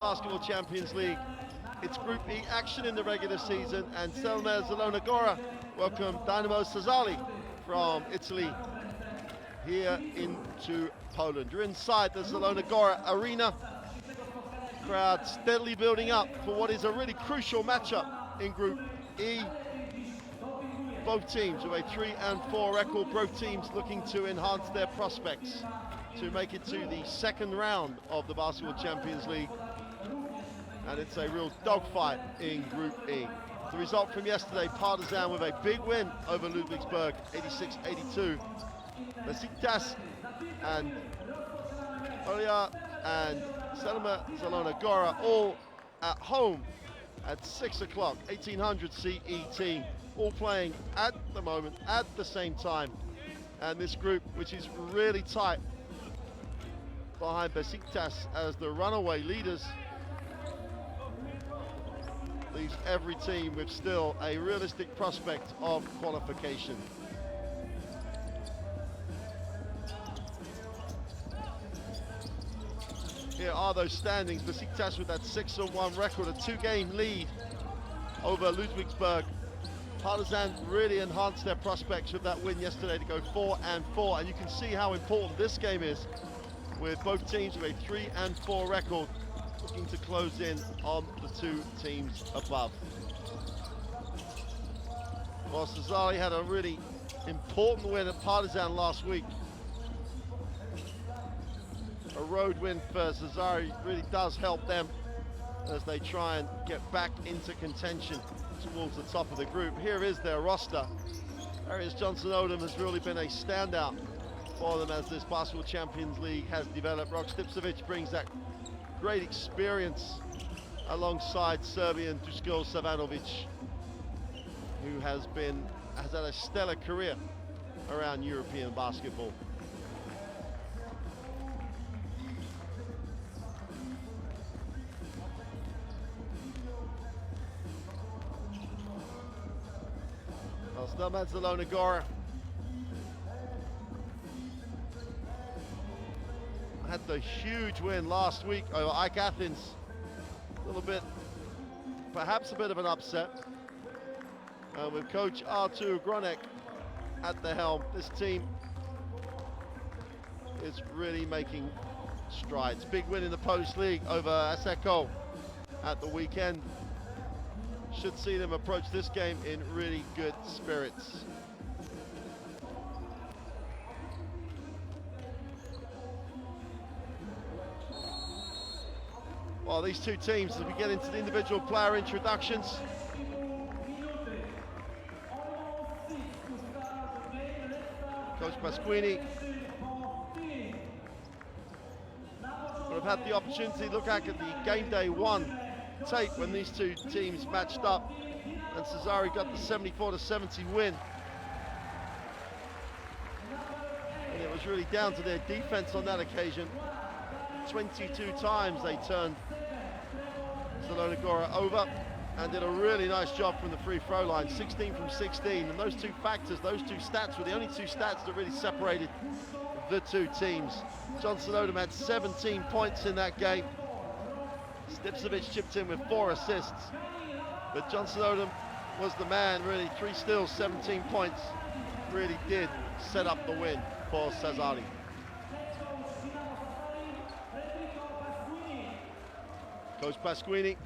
Basketball Champions League. It's Group E action in the regular season, and Stelmet Zielona Gora welcome Dinamo Sassari from Italy here into Poland. You're inside the Zielona Gora arena. Crowd steadily building up for what is a really crucial matchup in Group E. Both teams with a 3 and 4 record, both teams looking to enhance their prospects to make it to the second round of the Basketball Champions League. And it's a real dogfight in Group E. The result from yesterday, Partizan with a big win over Ludwigsburg, 86-82. Besiktas and Olia and Stelmet Zielona Gora all at home at 6 o'clock, 1800 CET, all playing at the moment, at the same time. And this group, which is really tight behind Besiktas as the runaway leaders, leaves every team with still a realistic prospect of qualification. Here are those standings. Besiktas with that 6-1 record, a 2-game lead over Ludwigsburg. Partizan really enhanced their prospects with that win yesterday to go 4 and 4, and you can see how important this game is, with both teams with a 3 and 4 record looking to close in on the two teams above. Well, Sassari had a really important win at Partizan last week. A road win for Sassari really does help them as they try and get back into contention towards the top of the group. Here is their roster. Arias Johnson-Odom has really been a standout for them as this Basketball Champions League has developed. Rok Stipcevic brings that great experience alongside Serbian Dusko Savanovic, who has had a stellar career around European basketball. Well, Stelmet Zielona Gora had the huge win last week over Ike Athens. A little bit, perhaps a bit of an upset. With coach Artur Gronek at the helm, this team is really making strides. Big win in the post league over Asseco at the weekend. Should see them approach this game in really good spirits. Well, these two teams, as we get into the individual player introductions, Coach Pasquini would have had the opportunity to look back at the game day 1 tape when these two teams matched up, and Sassari got the 74-70 win. And it was really down to their defense on that occasion. 22 times they turned Zielona Gora over and did a really nice job from the free throw line, 16 from 16. And those two factors, those two stats were the only two stats that really separated the two teams. Johnson-Odom had 17 points in that game. Stipcevic chipped in with 4 assists. But Johnson-Odom was the man, really, 3 steals, 17 points. Really did set up the win for Sassari. Coach Pasquini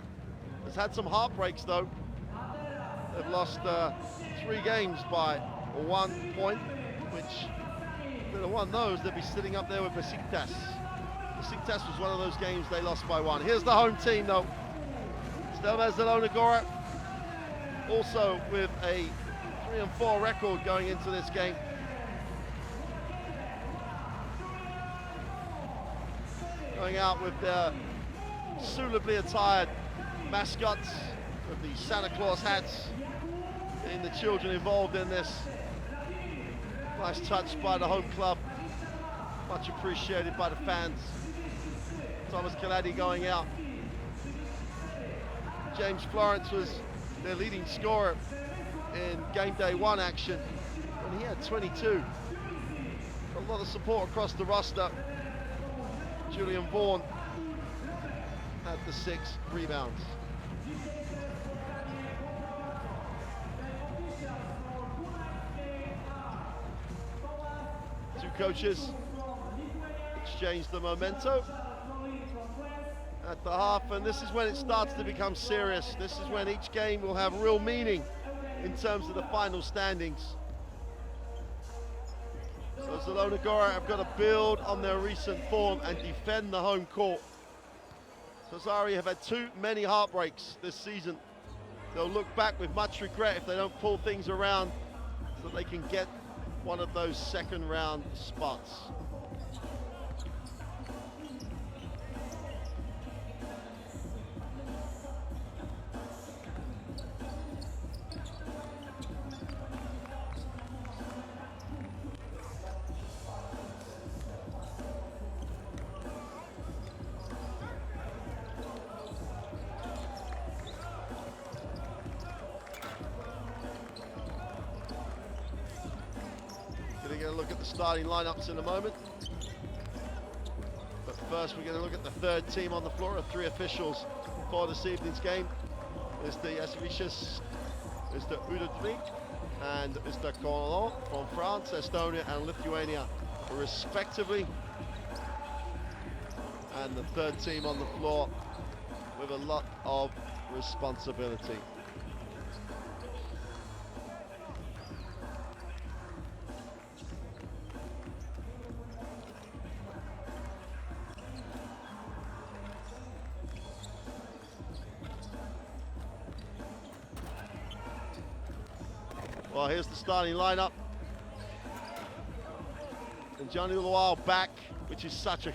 has had some heartbreaks though. They've lost 3 games by 1 point, which if they'd have won those, they'd be sitting up there with Besiktas. Besiktas was one of those games they lost by 1. Here's the home team though. Stelmet Zielona Gora, also with a 3 and 4 record going into this game. Going out with their suitably attired mascots with the Santa Claus hats, and the children involved in this. Nice touch by the home club, much appreciated by the fans. Thomas Kaladi going out. James Florence was their leading scorer in game day 1 action, and he had 22. A lot of support across the roster. Julian Vaughan at the 6 rebounds. Two coaches exchange the memento at the half, and this is when it starts to become serious. This is when each game will have real meaning in terms of the final standings. So Zielona Gora have got to build on their recent form and defend the home court. Sassari have had too many heartbreaks this season. They'll look back with much regret if they don't pull things around so that they can get one of those second round spots. Going to look at the starting lineups in a moment. But first we're going to look at the third team on the floor, of 3 officials for this evening's game. Mr. Jasvichus, Mr. Udodvik, and Mr. Colon from France, Estonia and Lithuania respectively. And the third team on the floor with a lot of responsibility. Well, here's the starting lineup. And Johnny Lual back, which is such a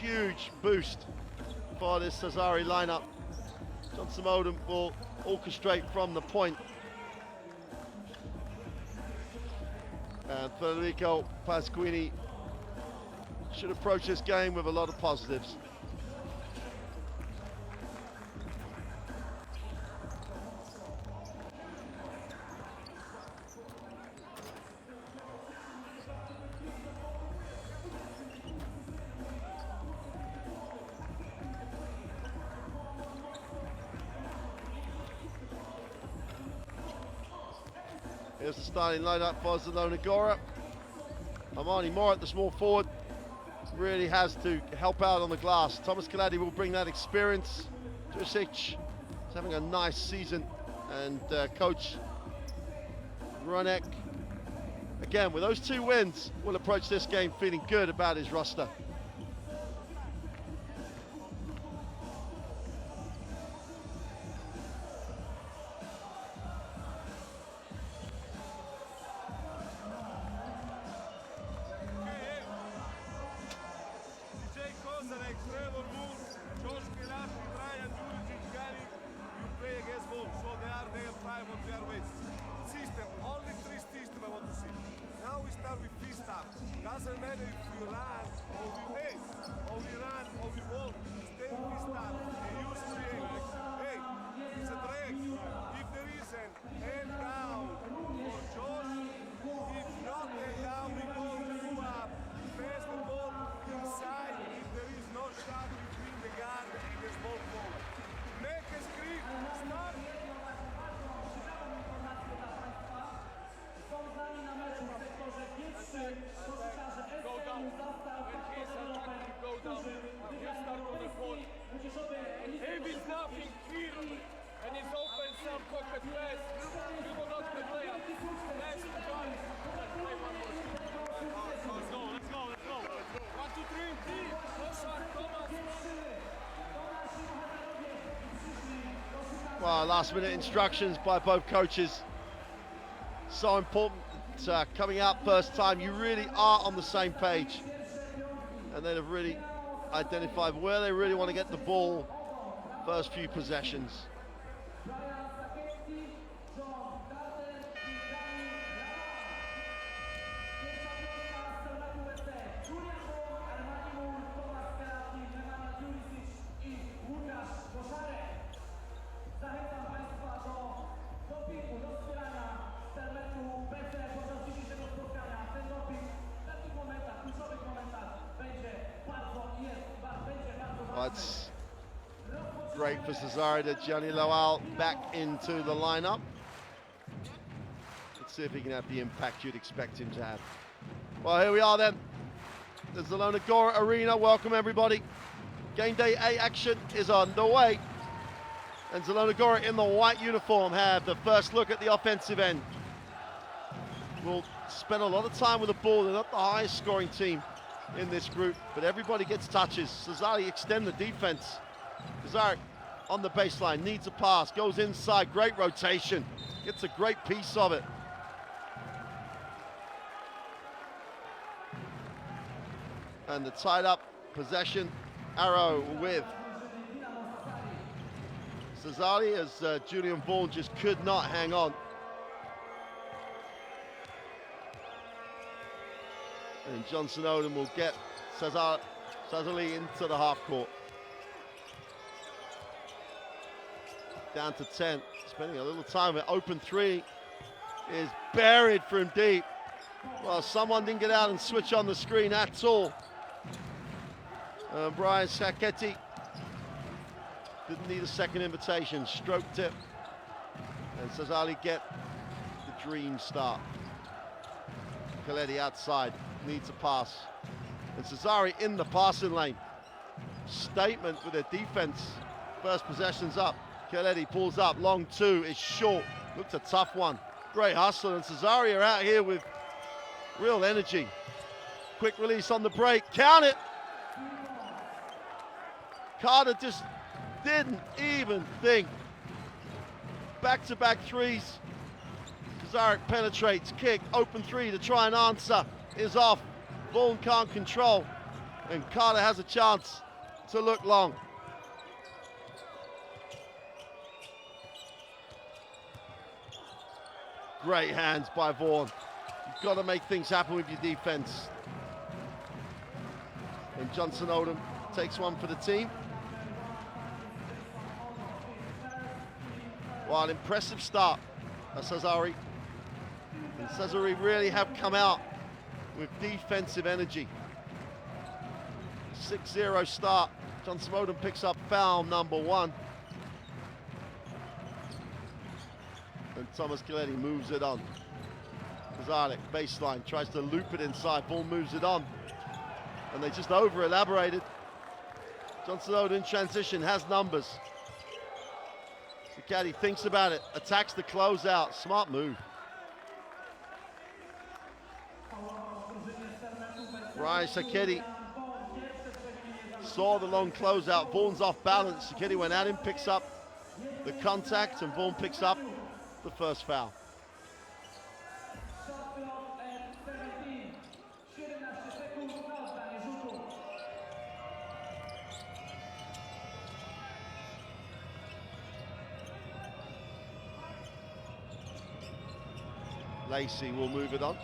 huge boost for this Sassari lineup. John Simodin will orchestrate from the point. And Federico Pasquini should approach this game with a lot of positives. Here's the starting lineup for Zielona Gora. Armani Moore at the small forward really has to help out on the glass. Thomas Kaladi will bring that experience. Jurisic is having a nice season, and coach Ronek, again with those 2 wins, will approach this game feeling good about his roster. Doesn't matter if you run or we wait, or we run or we walk, stay with this start and use create. Hey, it's a drag. If there is an hand down for Josh, if not hand down, we go to pass the ball inside if there is no shot between the guard and the small forward. Make a screen, start. Go down. When he's attacking, go down. You start on the phone. If he's nothing here and he's open some pocket pass, you will not play up. Next one. Let's play one more. Let's go. 1, 2, 3. Koszar, Thomas. Well, last minute instructions by both coaches. So important. Coming out first time, you really are on the same page, and they'd have really identified where they really want to get the ball first few possessions. Great for Sassari that Gianni Lowell back into the lineup. Let's see if he can have the impact you'd expect him to have. Well, here we are then. The Zielona Gora Arena. Welcome everybody. Game day A action is underway. And Zielona Gora in the white uniform have the first look at the offensive end. We'll spend a lot of time with the ball. They're not the highest scoring team in this group, but everybody gets touches. Sassari extend the defense. Sassari on the baseline, needs a pass, goes inside, great rotation, gets a great piece of it. And the tied up possession arrow with Sassari as Julian Vaughan just could not hang on. And Johnson Odom will get Sassari into the half court. Down to 10, spending a little time with open three is buried from deep. Well, someone didn't get out and switch on the screen at all. Brian Sacchetti didn't need a second invitation, stroked it, and Sassari get the dream start. Coletti outside, needs a pass, and Sassari in the passing lane. Statement with their defense. First possession's up. Coletti pulls up, long two is short. Looked a tough one. Great hustle, and Sassari are out here with real energy. Quick release on the break, count it. Carter just didn't even think. Back-to-back threes. Sassari penetrates, kick, open three to try and answer. Is off. Vaughan can't control. And Carter has a chance to look long. Great hands by Vaughan. You've got to make things happen with your defense. And Johnson Odom takes one for the team. Well, an impressive start by Sassari. And Sassari really have come out with defensive energy. 6-0 start. Johnson Odom picks up foul number 1. And Thomas Coletti moves it on. Zalek, baseline, tries to loop it inside. Ball moves it on. And they just over-elaborated. Johnson Odom in transition, has numbers. Sacchetti thinks about it, attacks the closeout. Smart move. Ryan Sacchetti saw the long closeout. Vaughan's off balance. Sacchetti went at him, picks up the contact, and Vaughan picks up the first foul. Lacey will move it on.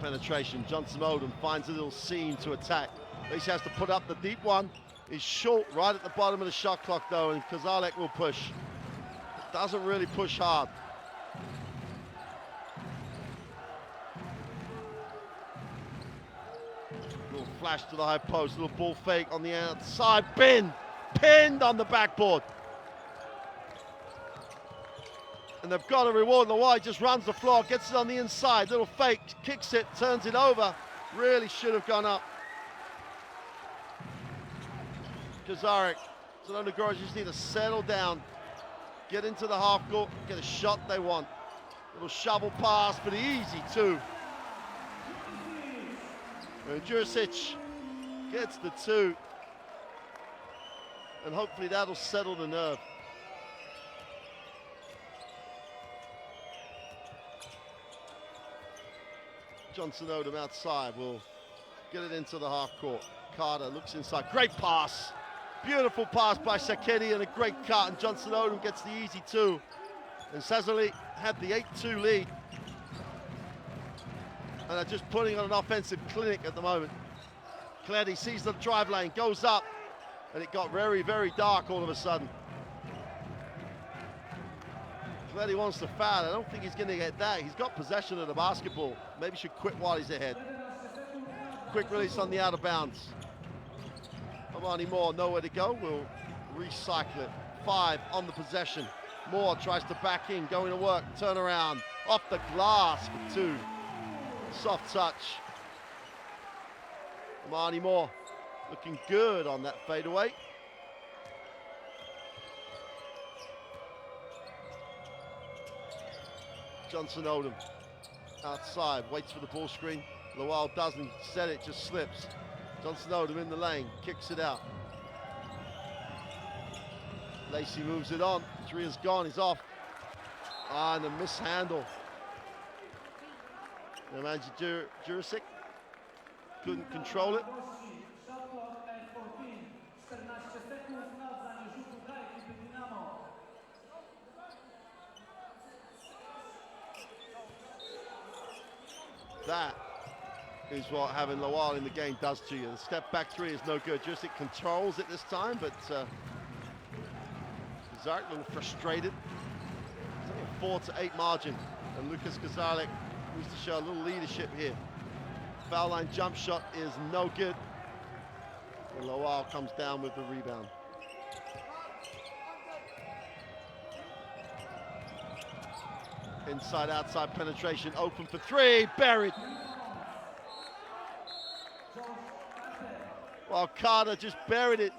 Penetration, Johnson Odom finds a little seam to attack. Lacey has to put up the deep one. He's short right at the bottom of the shot clock though, and Kozalek will push. Doesn't really push hard. Little flash to the high post, little ball fake on the outside, pinned on the backboard. And they've got a reward. The wide just runs the floor, gets it on the inside, little fake, kicks it, turns it over. Really should have gone up. Kazarek, Zielona Gora just need to settle down, get into the half court, get a shot they want. Little shovel pass, but easy too. And Jurisic gets the 2. And hopefully that'll settle the nerve. Johnson Odom outside will get it into the half court. Carter looks inside, great pass. Beautiful pass by Sacchetti and a great cut, and Johnson Odom gets the easy 2. And Sassari had the 8-2 lead. And they're just putting on an offensive clinic at the moment. Coletti sees the drive lane, goes up, and it got very, very dark all of a sudden. Coletti wants to foul. I don't think he's going to get that. He's got possession of the basketball. Maybe should quit while he's ahead. Quick release on the out of bounds. Armani Moore, nowhere to go. We'll recycle it. 5 on the possession. Moore tries to back in, going to work, turn around, off the glass for 2. Soft touch. Armani Moore looking good on that fadeaway. Johnson Odom outside, waits for the ball screen. Lowell doesn't set it, just slips. Johnson Odom in the lane, kicks it out. Lacey moves it on. Tria's gone, he's off. And a mishandle. Nemanja Jurisic couldn't control it. That is what having Lowell in the game does to you. The step back 3 is no good. Jurisic controls it this time, but Kazarek a little frustrated. It's only a 4-8 margin, and Lucas Kazarek needs to show a little leadership here. Foul line jump shot is no good, and Lowell comes down with the rebound. Inside, outside penetration, open for 3, buried. Well, Carter just buried it.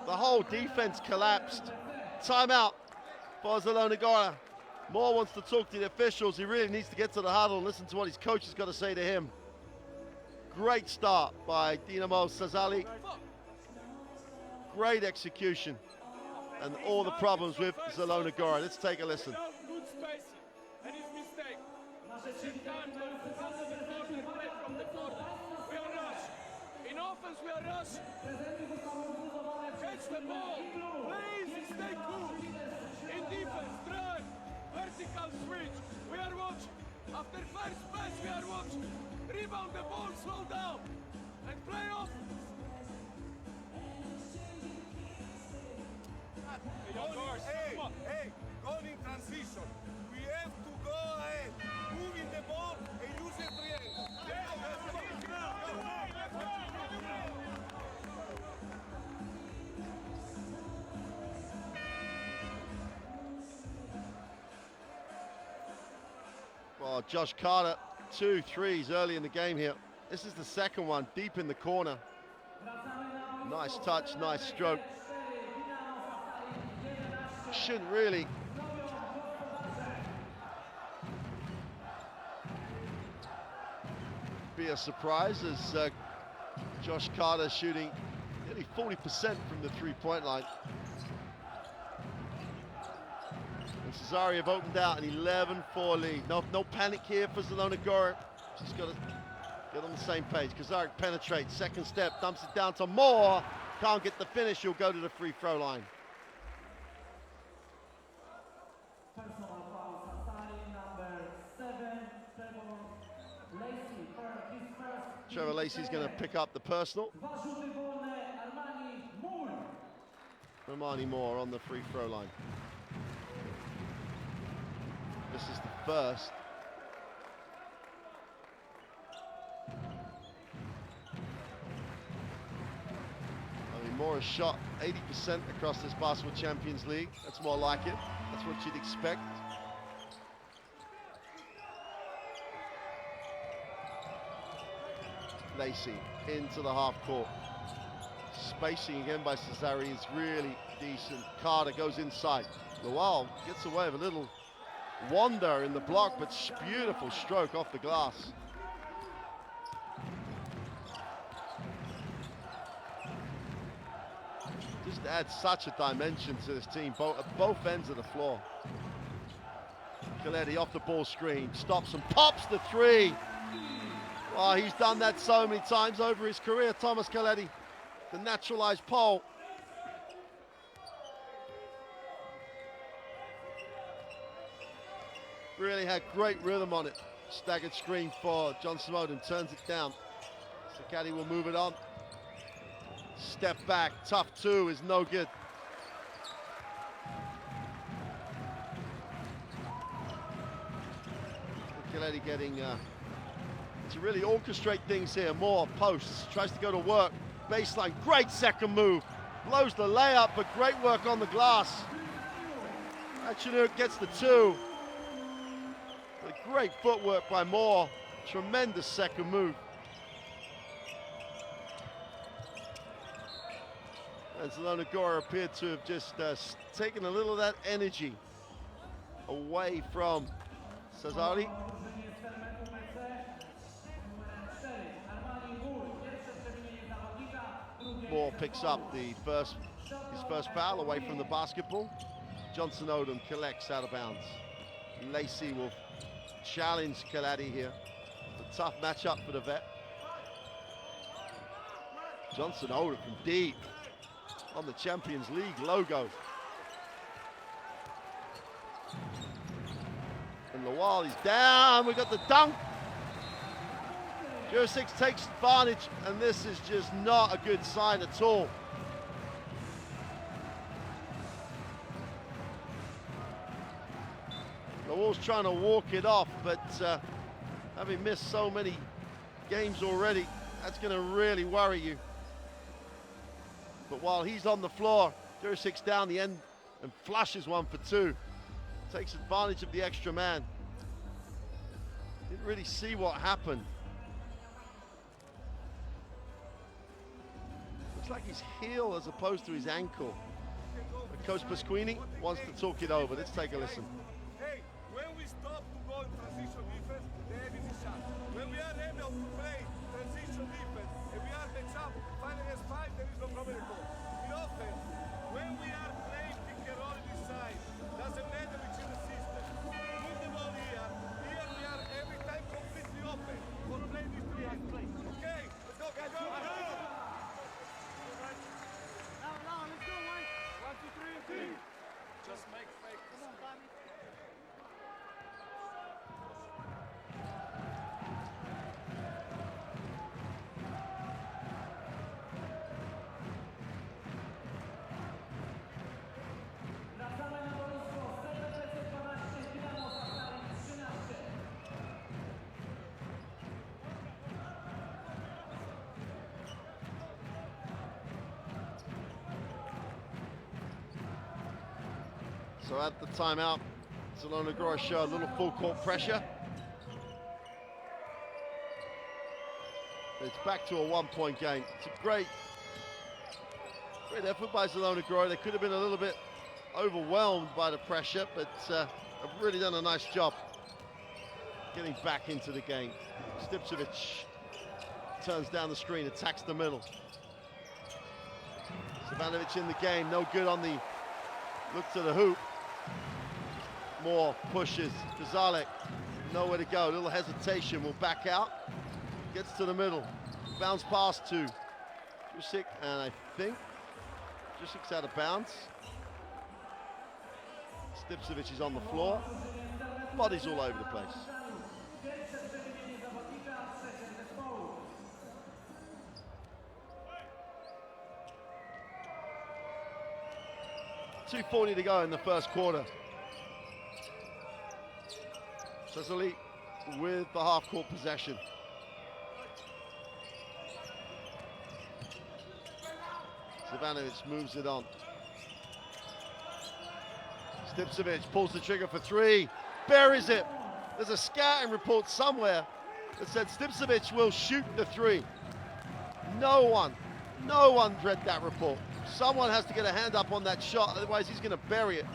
The whole defense collapsed. Timeout for Zielona Gora. Moore wants to talk to the officials. He really needs to get to the huddle and listen to what his coach has got to say to him. Great start by Dinamo Sassari. Great execution. And all the problems with Zielona Gora. Let's take a listen. In offense, we are rush. Catch the ball. Please stay cool. In defense, drive. Vertical switch. We are watch. After first pass, we are watch. Rebound the ball, slow down. And play off. Hey, going in transition. We have to go ahead. Moving the ball and use the triangle. Well, Josh Carter, 2 threes early in the game here. This is the second one, deep in the corner. Nice touch, nice stroke. Shouldn't really be a surprise as Josh Carter shooting nearly 40% from the three-point line. And Sassari have opened out an 11-4 lead. No panic here for Zielona Gora. Just got to get on the same page. Kazarek penetrates, second step, dumps it down to Moore. Can't get the finish, he'll go to the free throw line. Personal foul, Sassari, number 7, Lacey, his first. Trevor Lacey's going to pick up the personal. Armani Moore on the free throw line. This is the first. I mean, Moore has shot 80% across this Basketball Champions League. That's more like it. That's what you'd expect. Lacey into the half court. Spacing again by Sassari is really decent. Carter goes inside. Lowell gets away with a little wander in the block, but beautiful stroke off the glass. Just adds such a dimension to this team, at both ends of the floor. Coletti off the ball screen, stops and pops the 3. Oh, he's done that so many times over his career, Thomas Coletti, the naturalized Pole. Really had great rhythm on it. Staggered screen for Johnson Odom, turns it down. Sakati will move it on. Step back, tough 2 is no good. Coletti getting to really orchestrate things here. Moore posts, tries to go to work, baseline, great second move. Blows the layup, but great work on the glass. Achinuk gets the 2. But great footwork by Moore. Tremendous second move. And Zielona Gora appeared to have just taken a little of that energy away from Sassari. Moore picks up his first foul away from the basketball. Johnson Odom collects out of bounds. Lacey will challenge Kaladi here. It's a tough matchup for the vet. Johnson Odom from deep on the Champions League logo. And Lawal is down. We got the dunk. 06 takes advantage, and this is just not a good sign at all. Lawal's trying to walk it off, but having missed so many games already, that's going to really worry you. But while he's on the floor, 06 down the end and flushes one for 2. Takes advantage of the extra man. Didn't really see what happened. Looks like his heel as opposed to his ankle. But Coach Pasquini wants to talk it over. Let's take a listen. Hey, when we stop to go in transition defense, they have easy shot. When we are able to play transition defense and we are match up 5 against 5, there is no problem at all. In offense, when we are playing pick and roll this side, doesn't matter which is the system. Move the ball here. Here we are every time completely open for playing this three. Okay, let's go guys. Go. Now, let's go, 1, 2, 3, and 3. Just make fake. Come on, Bobby. Wracamy na boisko. Stelmet Zielona Gora, Dinamo Sassari 13. So at the timeout, Zielona Gora show a little full court pressure. It's back to a 1-point game. It's a great effort by Zielona Gora. They could have been a little bit overwhelmed by the pressure, but have really done a nice job getting back into the game. Stipcevic turns down the screen, attacks the middle. Savanovic in the game, no good on the look to the hoop. Moore pushes, Kazalek, nowhere to go, little hesitation, will back out. Gets to the middle, bounce pass to Jusik, and I think Jusik's out of bounds. Stipcevic is on the floor, bodies all over the place. 2:40 to go in the first quarter. Sassari with the half-court possession. Savanovic moves it on. Stipcevic pulls the trigger for 3, buries it. There's a scouting report somewhere that said Stipcevic will shoot the 3. No one read that report. Someone has to get a hand up on that shot, otherwise he's going to bury it.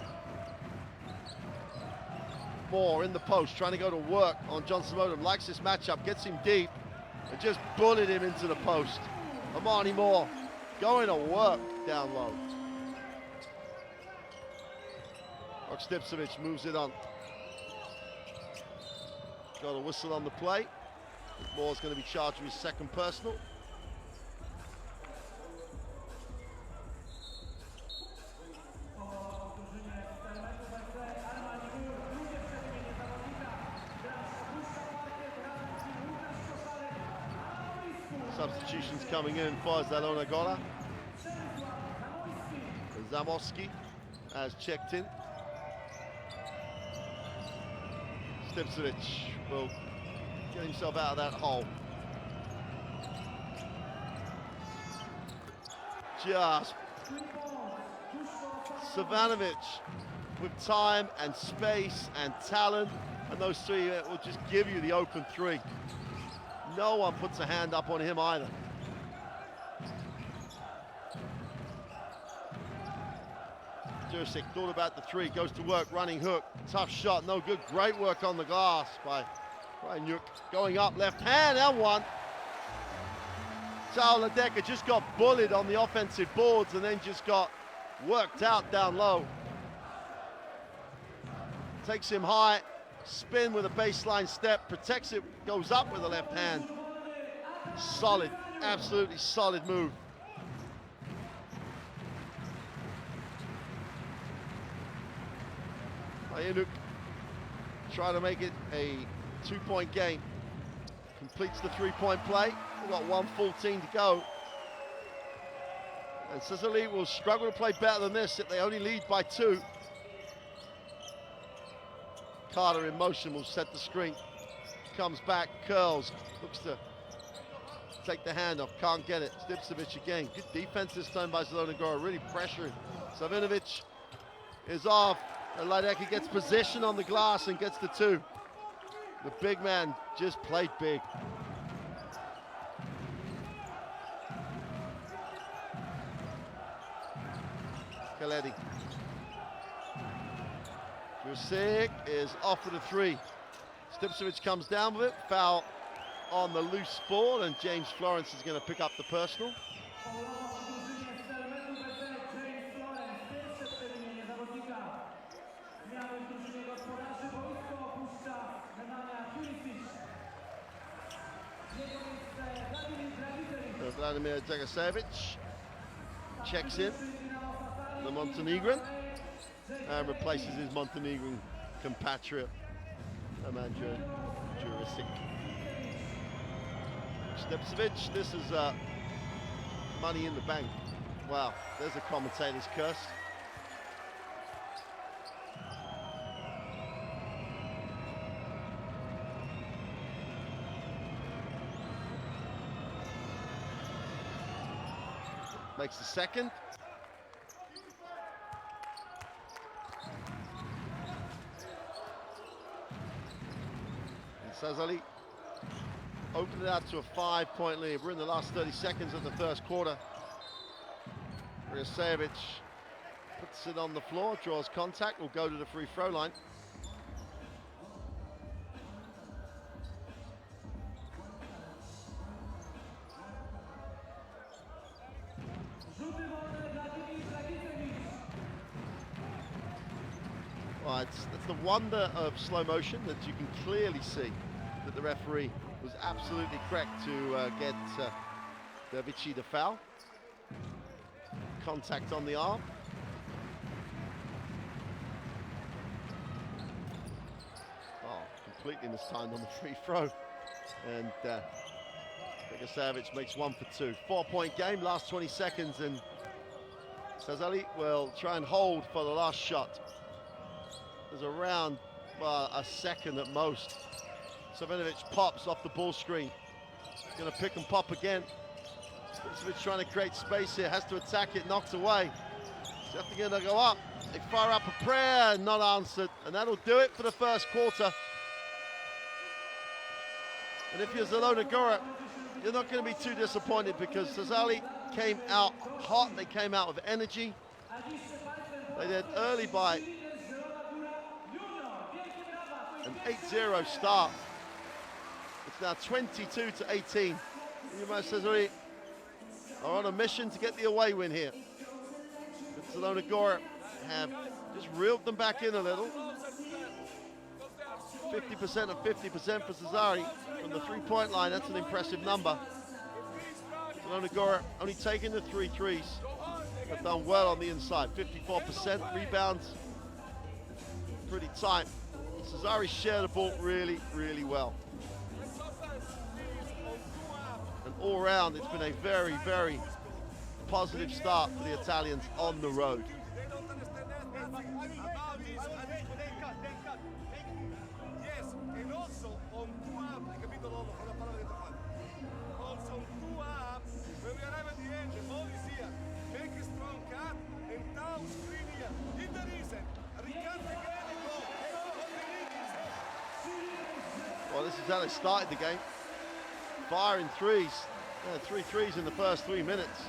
Moore in the post, trying to go to work on Johnson Odom. Likes this matchup, gets him deep, and just bullied him into the post. Amani Moore going to work down low. Stipcevic moves it on. Got a whistle on the play. Moore's going to be charged with his second personal. Substitutions coming in for Zielona Gora. Zamoski has checked in. Stipcevic will get himself out of that hole. just Savanovic with time and space and talent, and those three will just give you the open three. No one puts a hand up on him either. Jurisic thought about the three, goes to work, running hook, tough shot, no good. Great work on the glass by Ryan. Going up, left hand, and one. Tao Ladeka just got bullied on the offensive boards and then just got worked out down low. Takes him high, spin with a baseline step, protects it, goes up with the left hand. Solid, absolutely solid move. Ayunuk try to make it a 2-point game. Completes the 3-point play. We've got 1:14 to go. And Sassari will struggle to play better than this if they only lead by 2. Carter in motion will set the screen. Comes back, curls, looks to take the hand off, can't get it. Stipcevic again. Good defense this time by Zielona Gora, really pressuring. Savinovic is off. And Ladeka gets position on the glass and gets the 2. The big man just played big. Kaledi. Jurisic is off with a 3. Stipcevic comes down with it. Foul on the loose ball, and James Florence is going to pick up the personal. Vladimir Dragicevic checks in, the Montenegrin, and replaces his Montenegrin compatriot, Amandro Jurisic. Stipcevic, this is money in the bank. Wow, there's a commentator's curse. Makes the second. And Sassari opened it out to a 5-point lead. We're in the last 30 seconds of the first quarter. Dragicevic puts it on the floor, draws contact, will go to the free throw line. Well, that's the wonder of slow motion, that you can clearly see that the referee was absolutely correct to get Dervici the foul. Contact on the arm. Oh, completely mistimed on the free throw. And Dragicevic makes 1 for 2. 4-point game, last 20 seconds, and Sassari will try and hold for the last shot. There's around a second at most. Savinovic pops off the ball screen. He's going to pick and pop again. Stipcevic trying to create space here, has to attack it, knocked away. Definitely going to go up. They fire up a prayer, not answered, and that'll do it for the first quarter. And if you're Zielona Gora, you're not going to be too disappointed, because Sassari came out hot, they came out with energy. They did early by an 8-0 start. It's now 22-18. Dinamo Sassari are on a mission to get the away win here. But Zielona Gora have just reeled them back in a little. 50% and 50% for Sassari from the 3-point line. That's an impressive number. Zielona Gora only taking the 3 threes, but done well on the inside. 54% rebounds, pretty tight. Sassari shared the ball really, really well. And all round, it's been a very, very positive start for the Italians on the road. They don't understand anything about this. Yes, and also on 2 up, hai capito Lolo? Con la palla dentro qua. Also on 2 up, when we arrive at the end, the ball is here. Make wrong cut and down screen here. If there isn't, recut again and go. What we need is Well, this is how they started the game. Firing threes. Yeah, 3 threes in the first 3 minutes.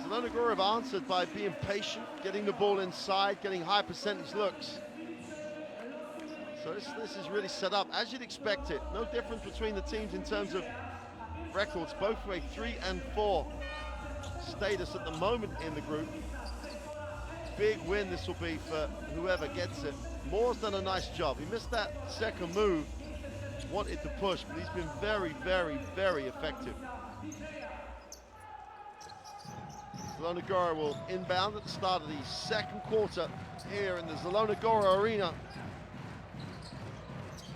Zielona Gora have answered by being patient, getting the ball inside, getting high percentage looks. So this is really set up as you'd expect it. No difference between the teams in terms of records, both with a 3 and 4 status at the moment in the group. Big win this will be for whoever gets it. Moore's done a nice job. He missed that second move, wanted to push, but he's been very, very, very effective. Zielona Gora will inbound at the start of the second quarter here in the Zielona Gora arena.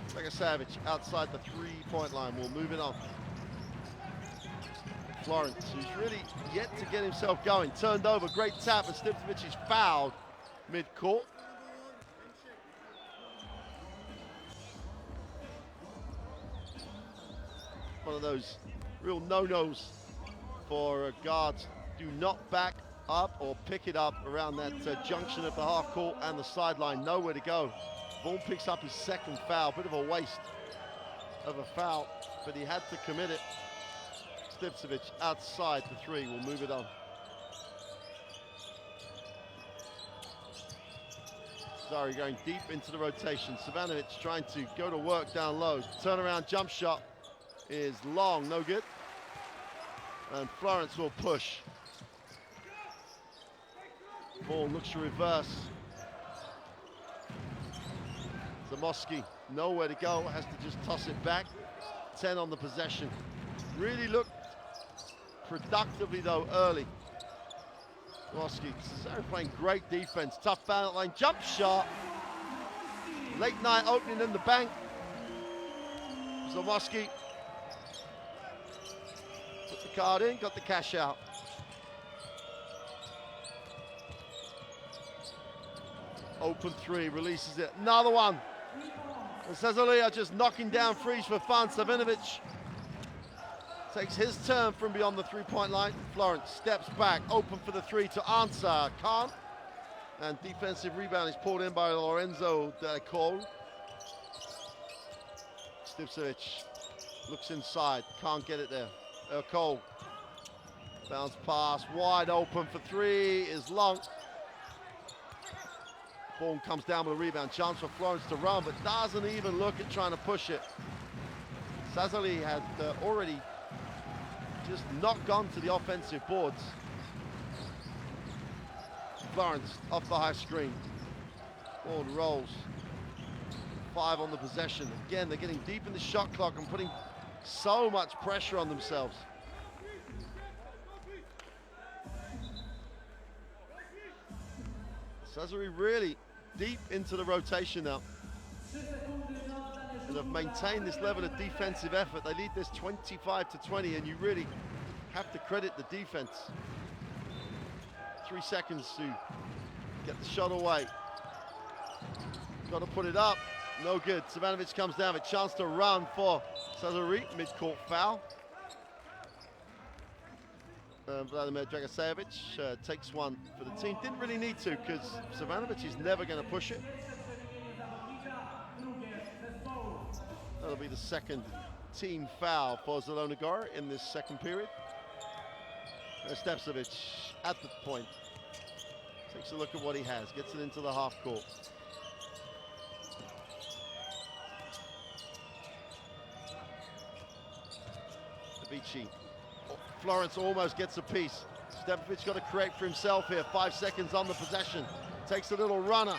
Dragosevic outside the 3-point line will move it on. Florence, who's really yet to get himself going, turned over, great tap, and Stelmet is fouled mid-court. One of those real no-nos for guards. Do not back up or pick it up around that junction of the half court and the sideline. Nowhere to go. Vaughan picks up his second foul. Bit of a waste of a foul, but he had to commit it. Stelmet outside the 3 will move it on. Sassari going deep into the rotation. Savanovic trying to go to work down low. Turnaround jump shot is long, no good. And Florence will push. Ball looks to reverse. Zamoski, nowhere to go, has to just toss it back. 10 on the possession. Really looked productively though early. Zamoski, Sassari playing great defense. Tough foul line, jump shot. Late night opening in the bank. Zamoski put the card in, got the cash out. Open 3, releases it. Another one. And Sassari are just knocking down threes for fun. Savanovic takes his turn from beyond the 3-point line. Florence steps back, open for the 3 to answer. Can't. And defensive rebound is pulled in by Lorenzo Cole. Stelmet looks inside, can't get it there. Cole. Bounce pass, wide open for 3 is long. Ball comes down with a rebound, chance for Florence to run, but doesn't even look at trying to push it. Sassari had already just not gone to the offensive boards. Florence off the high screen. Ball rolls. 5 on the possession. Again, they're getting deep in the shot clock and putting so much pressure on themselves. Sassari really deep into the rotation now. And have maintained this level of defensive effort. They lead this 25-20, and you really have to credit the defense. 3 seconds to get the shot away. Got to put it up. No good. Savanovic comes down with a chance to run for Sassari. Mid-court foul. Vladimir Dragosevic takes one for the team. Didn't really need to, because Savanovic is never going to push it. That'll be the second team foul for Zielona Gora in this second period. Stelmet at the point. Takes a look at what he has, gets it into the half court. Vici. Florence almost gets a piece. Stelmet's got to create for himself here. 5 seconds on the possession. Takes a little runner.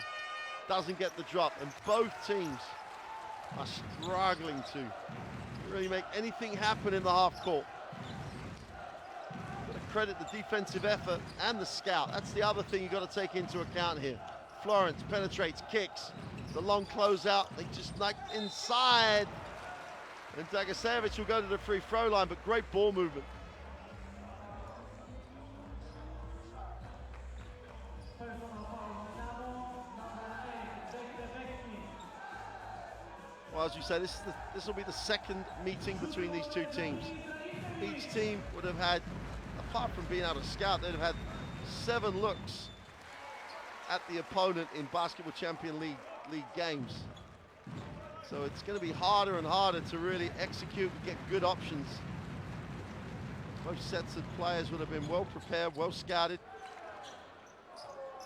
Doesn't get the drop. And both teams are struggling to really make anything happen in the half court. Got to credit the defensive effort and the scout. That's the other thing you've got to take into account here. Florence penetrates, kicks. The long closeout. They just like inside. And Dragosevic will go to the free throw line, but great ball movement. Well, as you say, this will be the second meeting between these two teams. Each team would have had a apart from being able to scout, they'd have had 7 looks at the opponent in Basketball Champion League games. So it's going to be harder and harder to really execute and get good options. Most sets of players would have been well prepared, well scouted.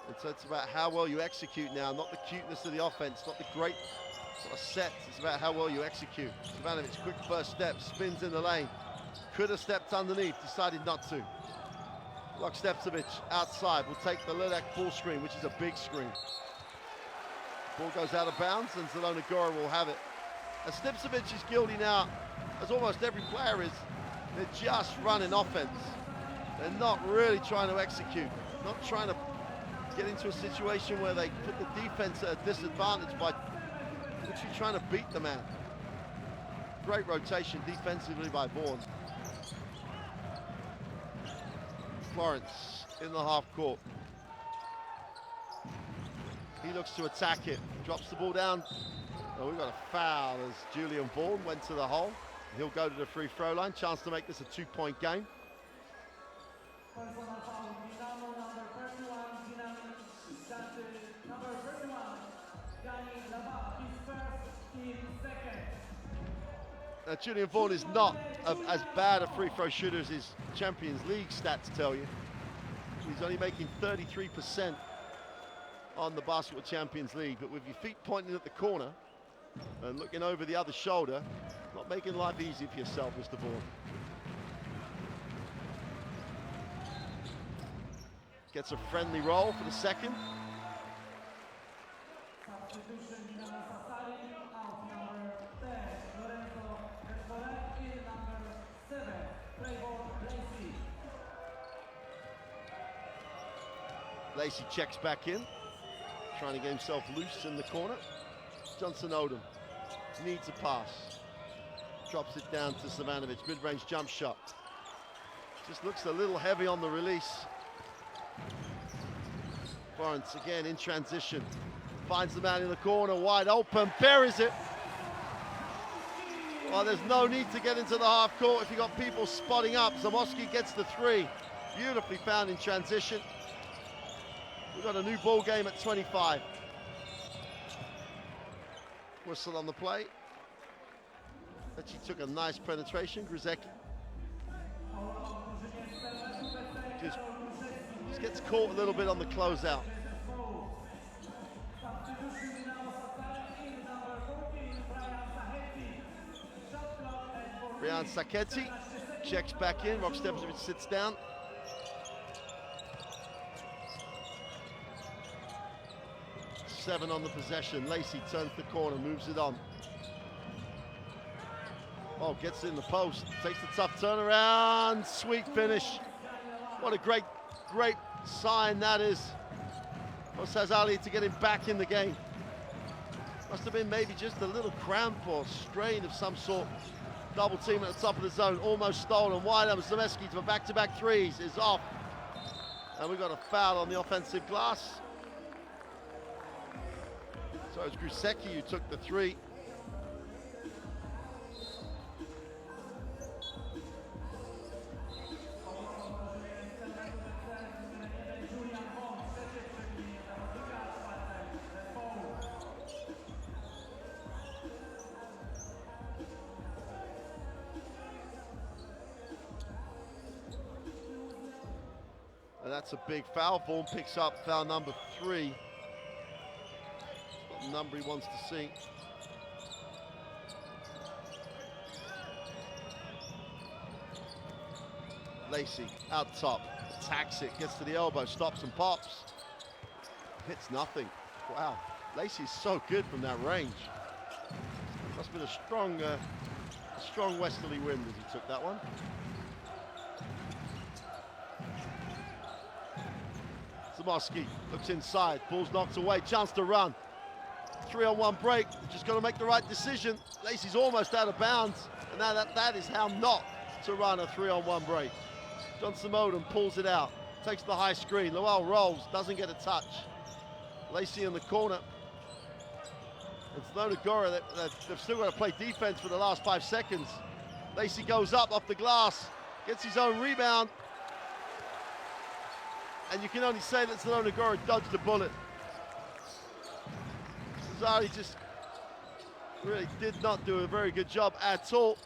And so it's about how well you execute now, not the cuteness of the offense, not the great sort of sets. It's about how well you execute. Savanovic, quick first step, spins in the lane. Could have stepped underneath, decided not to. Lok Stepcevic outside will take the Lidak full screen, which is a big screen. Ball goes out of bounds and Zielona Gora will have it. And Stepcevic is guilty now, as almost every player is. They're just running offense. They're not really trying to execute, not trying to get into a situation where they put the defense at a disadvantage by literally trying to beat the man. Great rotation defensively by Vaughan. Florence in the half court. He looks to attack it, drops the ball down. Oh, we've got a foul as Julian Vaughan went to the hole. He'll go to the free throw line, chance to make this a 2-point game. Personal foul, Dinamo number 31, number 31, Gani Lava, his first, team second. Julian Vaughan is not as bad a free throw shooter as his Champions League stats tell you. He's only making 33% on the Basketball Champions League, but with your feet pointing at the corner and looking over the other shoulder, not making life easy for yourself, Mr. Vaughan. Gets a friendly roll for the second. Substitution, Dinamo Sassari, out number 10, Lorenzo Escolet, in number 7, Trevor Lacey. Lacey checks back in, trying to get himself loose in the corner. Johnson Odom needs a pass. Drops it down to Savanovic, mid-range jump shot. Just looks a little heavy on the release. Florence again in transition. Finds the man in the corner, wide open, buries it. Well, there's no need to get into the half court if you've got people spotting up. Zamoski gets the 3. Beautifully found in transition. We've got a new ball game at 25. Whistle on the play. Actually took a nice penetration, Grzecki. Just gets caught a little bit on the closeout. Brian Sacchetti checks back in. Rok Stepcevic sits down. Seven on the possession. Lacey turns the corner, moves it on. Oh, gets it in the post. Takes the tough turnaround. Sweet finish. What a great sign that is for Sassari to get him back in the game. Must have been maybe just a little cramp or strain of some sort. Double team at the top of the zone, almost stolen. Wide open, Zameski for back-to-back threes is off. And we've got a foul on the offensive glass. So it's Grzecki who took the 3. And that's a big foul. Vaughan picks up foul number 3. What number he wants to see. Lacey out top, attacks it, gets to the elbow, stops and pops. Hits nothing. Wow, Lacey's so good from that range. Must have been a strong westerly wind as he took that one. Zamoski looks inside, ball's knocked away, chance to run. 3-on-1 break, just got to make the right decision. Lacey's almost out of bounds, and now that is how not to run a 3-on-1 break. Johnson Odom pulls it out, takes the high screen. Lowell rolls, doesn't get a touch. Lacey in the corner. And Zielona Gora, they've still got to play defense for the last 5 seconds. Lacey goes up off the glass, gets his own rebound, and you can only say that Zielona Gora dodged the bullet. Sassari just really did not do a very good job at all.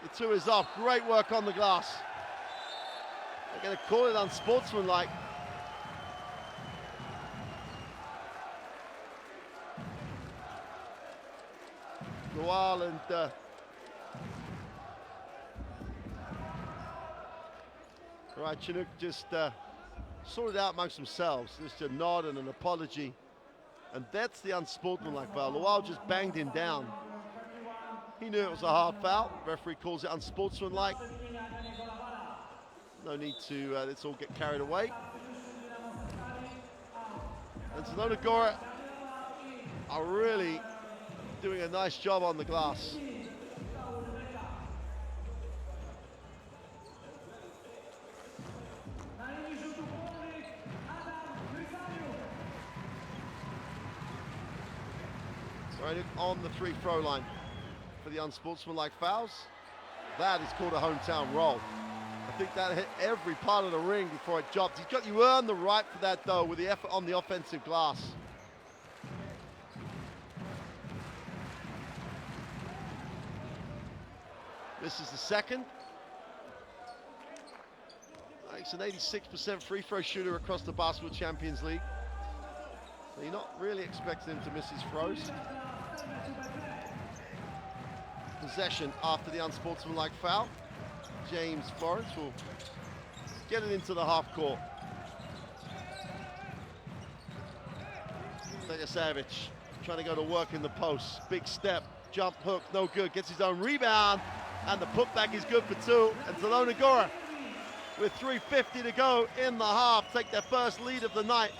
The 2 is off. Great work on the glass. They're going to call it unsportsmanlike. Goal and right, Chinook just sorted out amongst themselves. Just a nod and an apology. And that's the unsportsmanlike foul. Lowell just banged him down. He knew it was a hard foul. Referee calls it unsportsmanlike. No need to, let's all get carried away. And Zielona Gora are really doing a nice job on the glass. Right on the 3-throw line for the unsportsmanlike fouls. That is called a hometown roll. I think that hit every part of the ring before it dropped. You earn the right for that though with the effort on the offensive glass. This is the second. He's an 86% free throw shooter across the Basketball Champions League. So you're not really expecting him to miss his throws. Possession after the unsportsmanlike foul. James Florence will get it into the half court. Savage trying to go to work in the post. Big step, jump hook, no good. Gets his own rebound, and the putback is good for 2. And Zielona Gora, with 3:50 to go in the half, take their first lead of the night.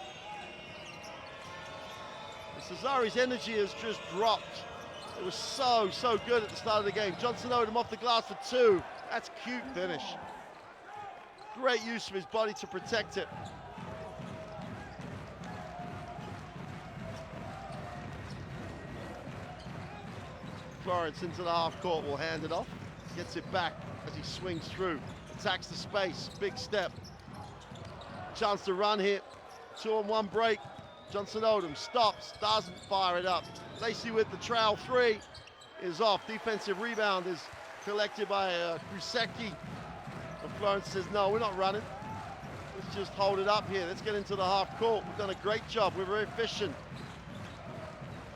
Sassari's energy has just dropped. It was so good at the start of the game. Johnson Odom off the glass for 2. That's a cute finish. Great use of his body to protect it. Florence into the half court, will hand it off. Gets it back as he swings through. Attacks the space, big step. Chance to run here. 2-on-1 break. Johnson Odom stops, doesn't fire it up. Lacey with the trail 3 is off. Defensive rebound is collected by Krusecki. And Florence says, no, we're not running. Let's just hold it up here. Let's get into the half court. We've done a great job. We're very efficient.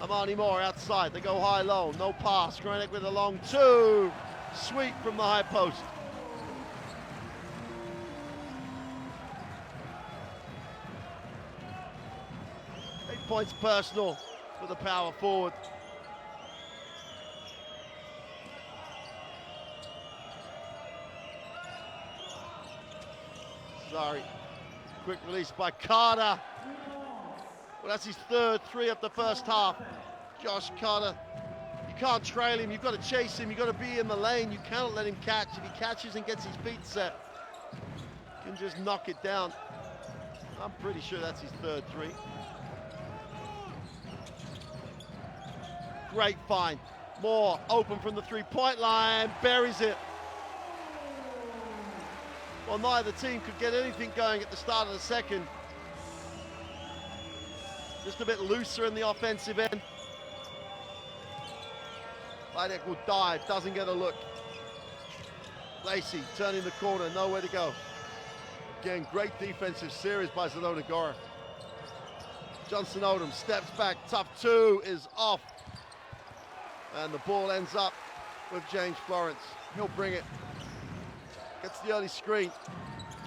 Amani Moore outside. They go high-low. No pass. Granick with a long 2. Sweep from the high post. Points personal for the power forward. Sorry. Quick release by Carter. Well, that's his third 3 of the first half. Josh Carter. You can't trail him. You've got to chase him. You've got to be in the lane. You cannot let him catch. If he catches and gets his feet set, you can just knock it down. I'm pretty sure that's his third 3. Great find. Moore open from the 3-point line, buries it. Well, neither team could get anything going at the start of the second. Just a bit looser in the offensive end. Lydek will dive, doesn't get a look. Lacey turning the corner, nowhere to go. Again, great defensive series by Zielona Gora. Johnson Odom steps back, tough 2 is off. And the ball ends up with James Florence. He'll bring it. Gets the early screen.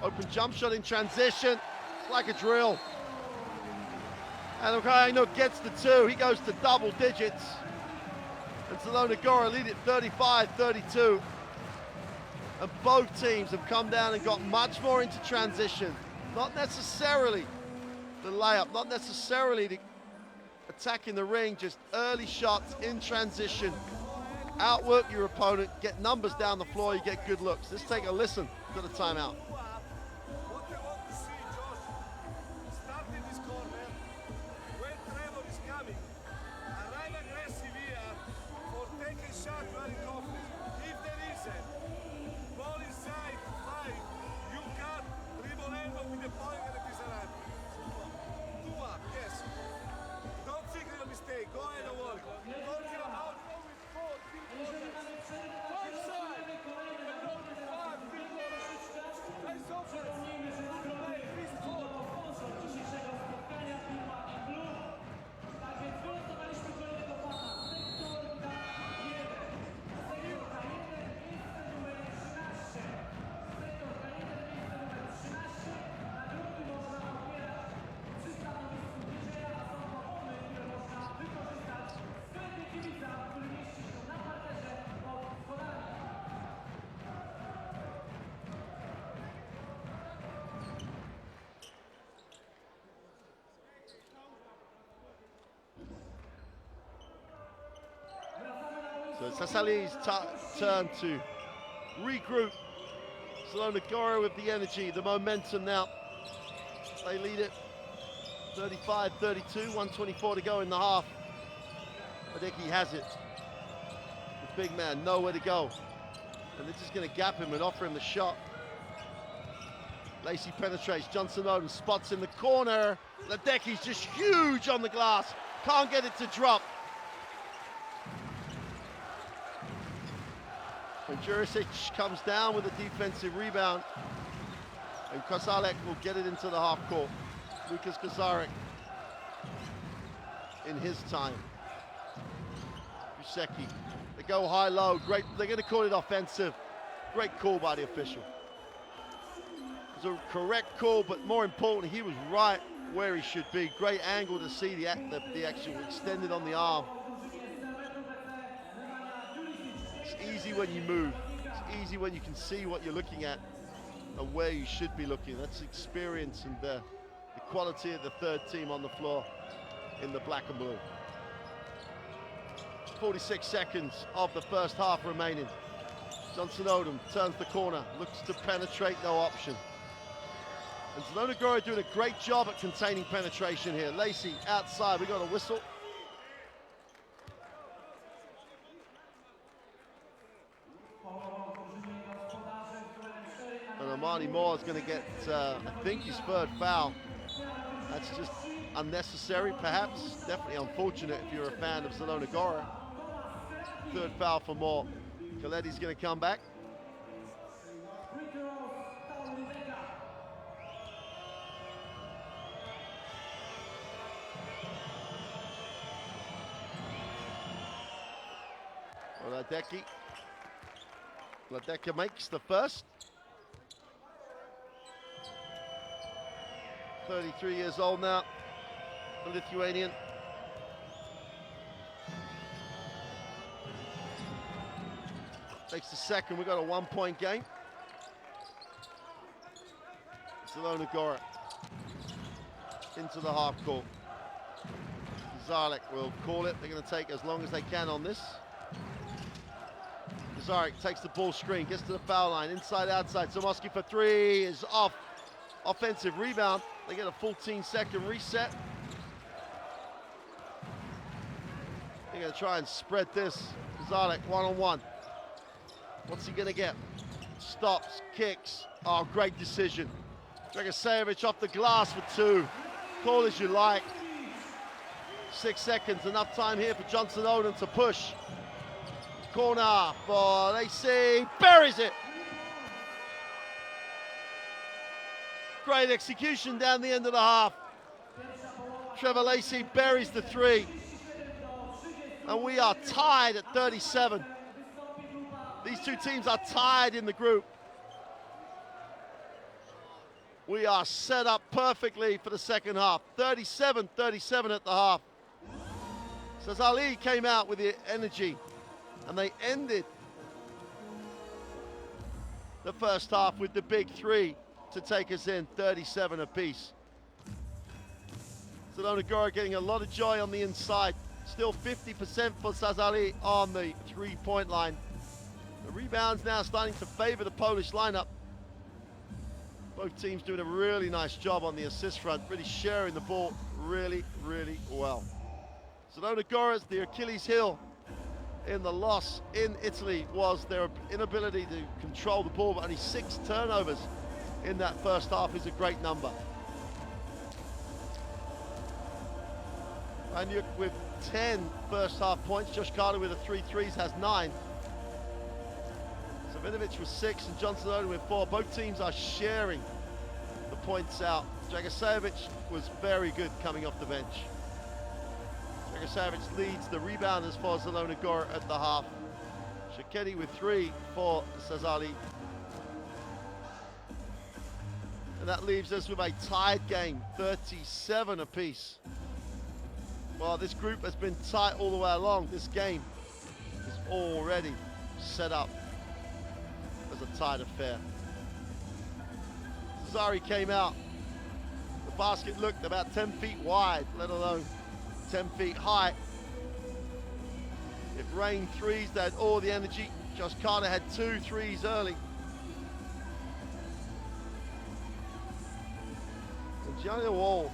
Open jump shot in transition. It's like a drill. And Okaino gets the 2. He goes to double digits. And Zielona Gora lead it 35-32. And both teams have come down and got much more into transition. Not necessarily the layup, not necessarily the attacking the ring, just early shots in transition. Outwork your opponent, get numbers down the floor, you get good looks. Let's take a listen to the timeout. What I want to see, Josh, start in this corner. When Trevor is coming, arrive aggressive here for take a shot you are in conflict. If there isn't, ball inside, 5, you cut, dribble elbow with the point and it is around. So Sassari's turn to regroup. Zielona Gora with the energy, the momentum now. They lead it 35-32, 1:24 to go in the half. Adeki has it. The big man, nowhere to go. And they're just going to gap him and offer him the shot. Lacey penetrates, Johnson Odom spots in the corner. Ledeki's just huge on the glass, can't get it to drop. And Jurisic comes down with a defensive rebound. And Kozalek will get it into the half court. Lukas Kozarek in his time. Jusecki, they go high-low, great, they're gonna call it offensive. Great call by the official. It was a correct call, but more important, he was right where he should be. Great angle to see the actual extended on the arm. It's easy when you move. It's easy when you can see what you're looking at and where you should be looking. That's experience and the quality of the third team on the floor in the black and blue. 46 seconds of the first half remaining. Johnson Odom turns the corner, looks to penetrate, no option. And Zielona Gora doing a great job at containing penetration here. Lacey outside, we got a whistle. And Amani Moore is going to get, I think, his third foul. That's just unnecessary, perhaps. Definitely unfortunate if you're a fan of Zielona Gora. Third foul for Moore. Khaledi's going to come back. Ladeka makes the first. 33 years old now, the Lithuanian. Takes the second, we've got a 1-point game. Zielona Gora into the half court. Zarek will call it. They're going to take as long as they can on this. Zarek takes the ball screen, gets to the foul line, inside, outside. Zamoski for three is off. Offensive rebound. They get a 14-second reset. They're going to try and spread this. Zarek one-on-one. What's he going to get? Stops, kicks. Oh, great decision. Dragicevic off the glass for two. Call as you like. 6 seconds, enough time here for Johnson Odom to push. Corner for Lacey, buries it. Great execution down the end of the half. Trevor Lacey buries the three. And we are tied at 37. These two teams are tied in the group. We are set up perfectly for the second half. 37-37 at the half. Sassari came out with the energy, and they ended the first half with the big three to take us in, 37 apiece. Zielona Gora getting a lot of joy on the inside. Still 50% for Sassari on the three-point line. The rebounds now starting to favor the Polish lineup. Both teams doing a really nice job on the assist front, really sharing the ball really, really well. Zielona Gora's, the Achilles heel in the loss in Italy was their inability to control the ball, but only 6 turnovers in that first half is a great number. Anyuk with 10 first half points. Josh Carter with 3 threes has 9. Savinovic with 6 and Johnson Odom with 4. Both teams are sharing the points out. Dragicevic was very good coming off the bench. Dragicevic leads the rebounders for Zielona Gora at the half. Shakedi with 3 for Sassari. And that leaves us with a tied game, 37 apiece. Well, this group has been tight all the way along. This game is already set up as a tight affair. Sassari came out. The basket looked about 10 feet wide, let alone 10 feet high. It rained threes, they had all the energy. Josh Carter had 2 threes early. And Gianni Wall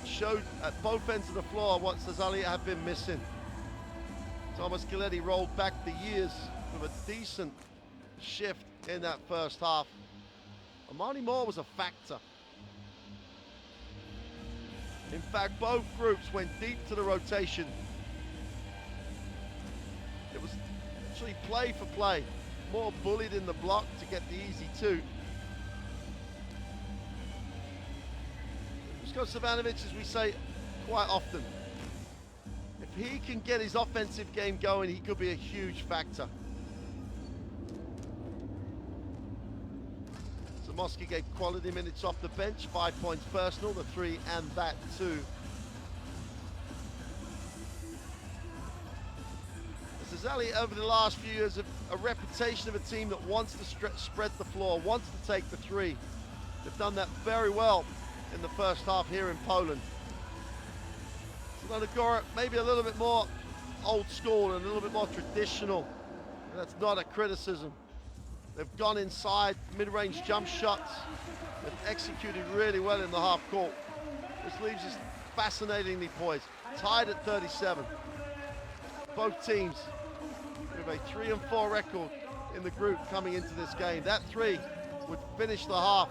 showed at both ends of the floor what Sassari have been missing. Thomas Coletti rolled back the years with a decent shift in that first half. Amani Moore was a factor. In fact, both groups went deep to the rotation. It was actually play for play. Moore bullied in the block to get the easy 2. Dusko Savanovic, as we say quite often, if he can get his offensive game going, he could be a huge factor. Zamoski gave quality minutes off the bench, 5 points personal, the 3 and that 2. Sassari over the last few years have a reputation of a team that wants to spread the floor, wants to take the 3. They've done that very well in the first half here in Poland. Zielona Gora maybe a little bit more old school and a little bit more traditional. And that's not a criticism. They've gone inside, mid-range jump shots. They've executed really well in the half court. This leaves us fascinatingly poised, tied at 37. Both teams with a 3-4 record in the group coming into this game. That 3 would finish the half.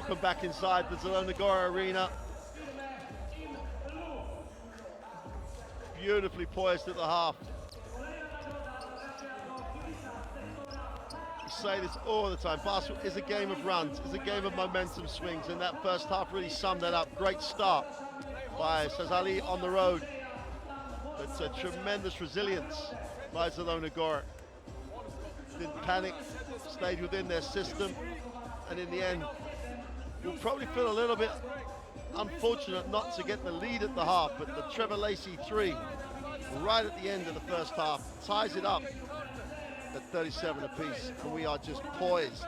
Welcome back inside the Zielona Gora arena. Beautifully poised at the half. We say this all the time, basketball is a game of runs, it's a game of momentum swings, and that first half really summed that up. Great start by Sassari on the road, but tremendous resilience by Zielona Gora. Didn't panic, stayed within their system, and in the end, we'll probably feel a little bit unfortunate not to get the lead at the half, but the Trevor Lacey three right at the end of the first half ties it up at 37 apiece, and we are just poised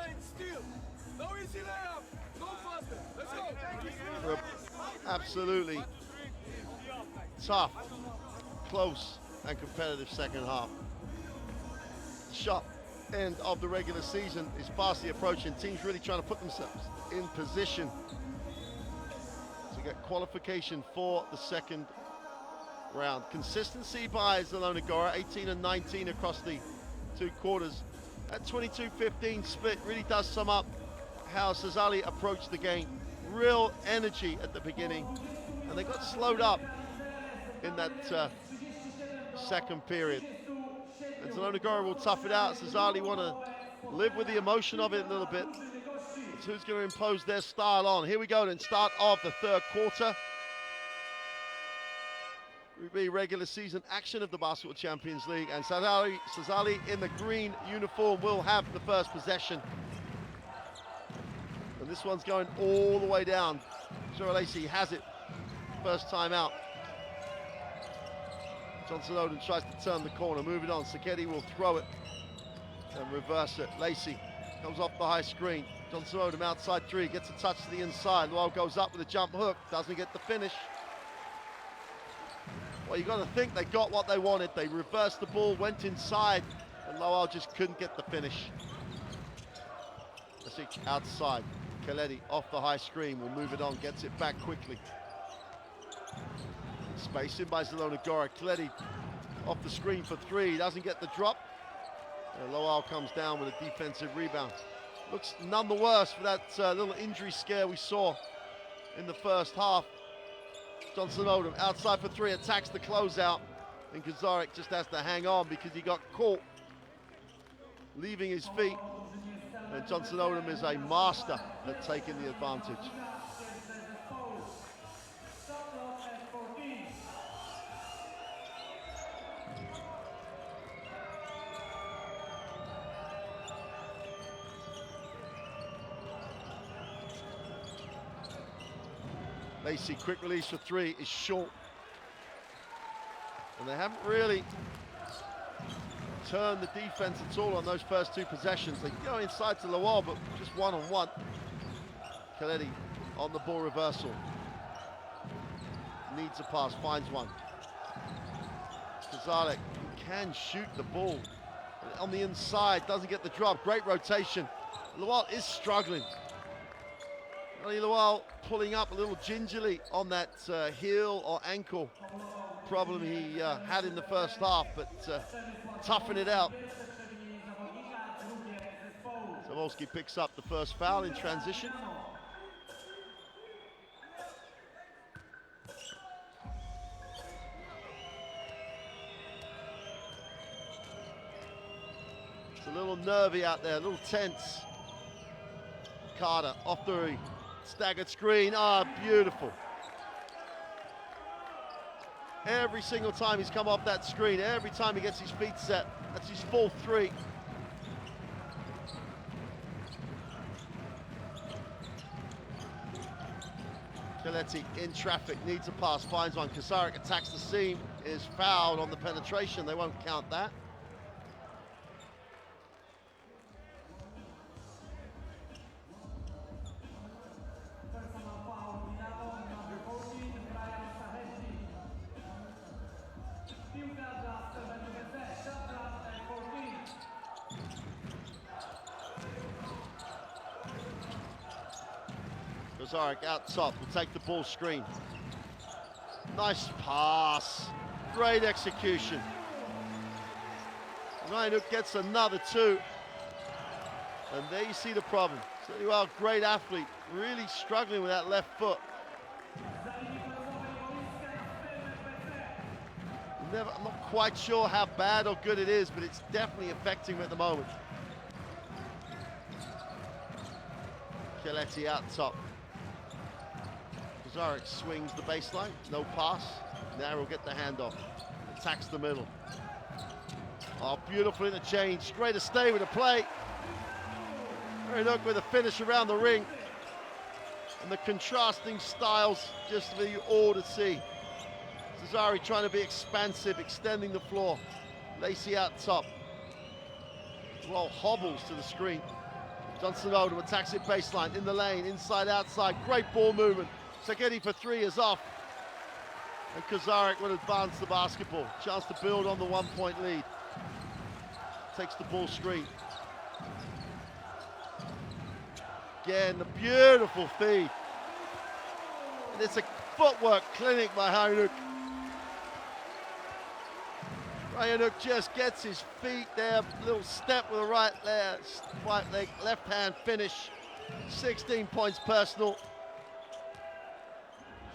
for an absolutely tough, close and competitive second half. Sharp end of the regular season is fastly approaching. Teams really trying to put themselves in position to get qualification for the second round. Consistency by Zielona Gora, 18 and 19 across the two quarters. That 22-15 split really does sum up how Sassari approached the game. Real energy at the beginning, and they got slowed up in that second period. And Zielona Gora will tough it out. Sassari want to live with the emotion of it a little bit. It's who's going to impose their style on. Here we go then, start of the third quarter. Group B regular season action of the Basketball Champions League, and Sassari in the green uniform will have the first possession. And this one's going all the way down. Trevor Lacey has it, first time out. Johnson Odom tries to turn the corner, move it on. Sakedi will throw it and reverse it. Lacey comes off the high screen. Johnson Odom outside three, gets a touch to the inside. Lowell goes up with a jump hook, doesn't get the finish. Well, you got to think they got what they wanted. They reversed the ball, went inside, and Lowell just couldn't get the finish. Let's see, outside. Khaledi off the high screen, will move it on, gets it back quickly. Spacing by Zielona Gora. Khaledi off the screen for three, doesn't get the drop. And Lowell comes down with a defensive rebound. Looks none the worse for that little injury scare we saw in the first half. Johnson Odom outside for three, attacks the closeout, and Kazarek just has to hang on because he got caught leaving his feet. And Johnson Odom is a master at taking the advantage. Lacey, quick release for three is short. And they haven't really turned the defense at all on those first two possessions. They go inside to Lowell, but just one-on-one. Khaledi on the ball reversal. Needs a pass, finds one. Kazarek can shoot the ball. On the inside, doesn't get the drop. Great rotation. Lowell is struggling. Lowell pulling up a little gingerly on that heel or ankle problem he had in the first half, but toughing it out. Zawolski picks up the first foul in transition. It's a little nervy out there, a little tense. Carter off the staggered screen, beautiful. Every single time he's come off that screen, every time he gets his feet set, that's his fourth three. Khaledi in traffic, needs a pass, finds one. Kazarek attacks the seam, is fouled on the penetration, they won't count that. Kazarek out top, will take the ball screen. Nice pass, great execution. Reinuk gets another two. And there you see the problem. So, well, great athlete, really struggling with that left foot. I'm not quite sure how bad or good it is, but it's definitely affecting him at the moment. Chielleti out top. Kozarek swings the baseline, no pass. Now he'll get the handoff. Attacks the middle. Oh, beautiful interchange. Great to stay with the play. Look with a finish around the ring. And the contrasting styles just for you all to see. Sassari trying to be expansive, extending the floor. Lacey out top. Roll hobbles to the screen. Johnson Odom attacks it baseline, in the lane, inside, outside. Great ball movement. Szegedi for three is off. And Kozarek will advance the basketball. Chance to build on the 1-point lead. Takes the ball screen. Again, the beautiful feed. And it's a footwork clinic by Hajduk. Hajduk just gets his feet there, little step with the right leg, left hand finish. 16 points personal.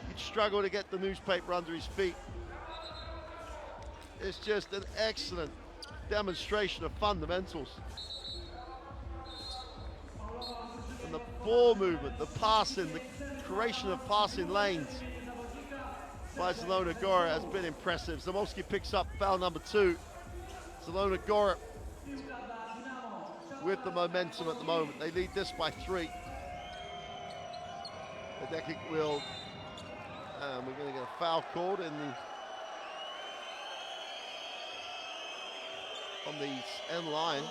He'd struggle to get the newspaper under his feet. It's just an excellent demonstration of fundamentals. And the ball movement, the passing, the creation of passing lanes by Zielona Gora has been impressive. Zamolski picks up foul number 2. Zielona Gora with the momentum at the moment. They lead this by 3. Ledekic will, and we're going to get a foul called in on the end line.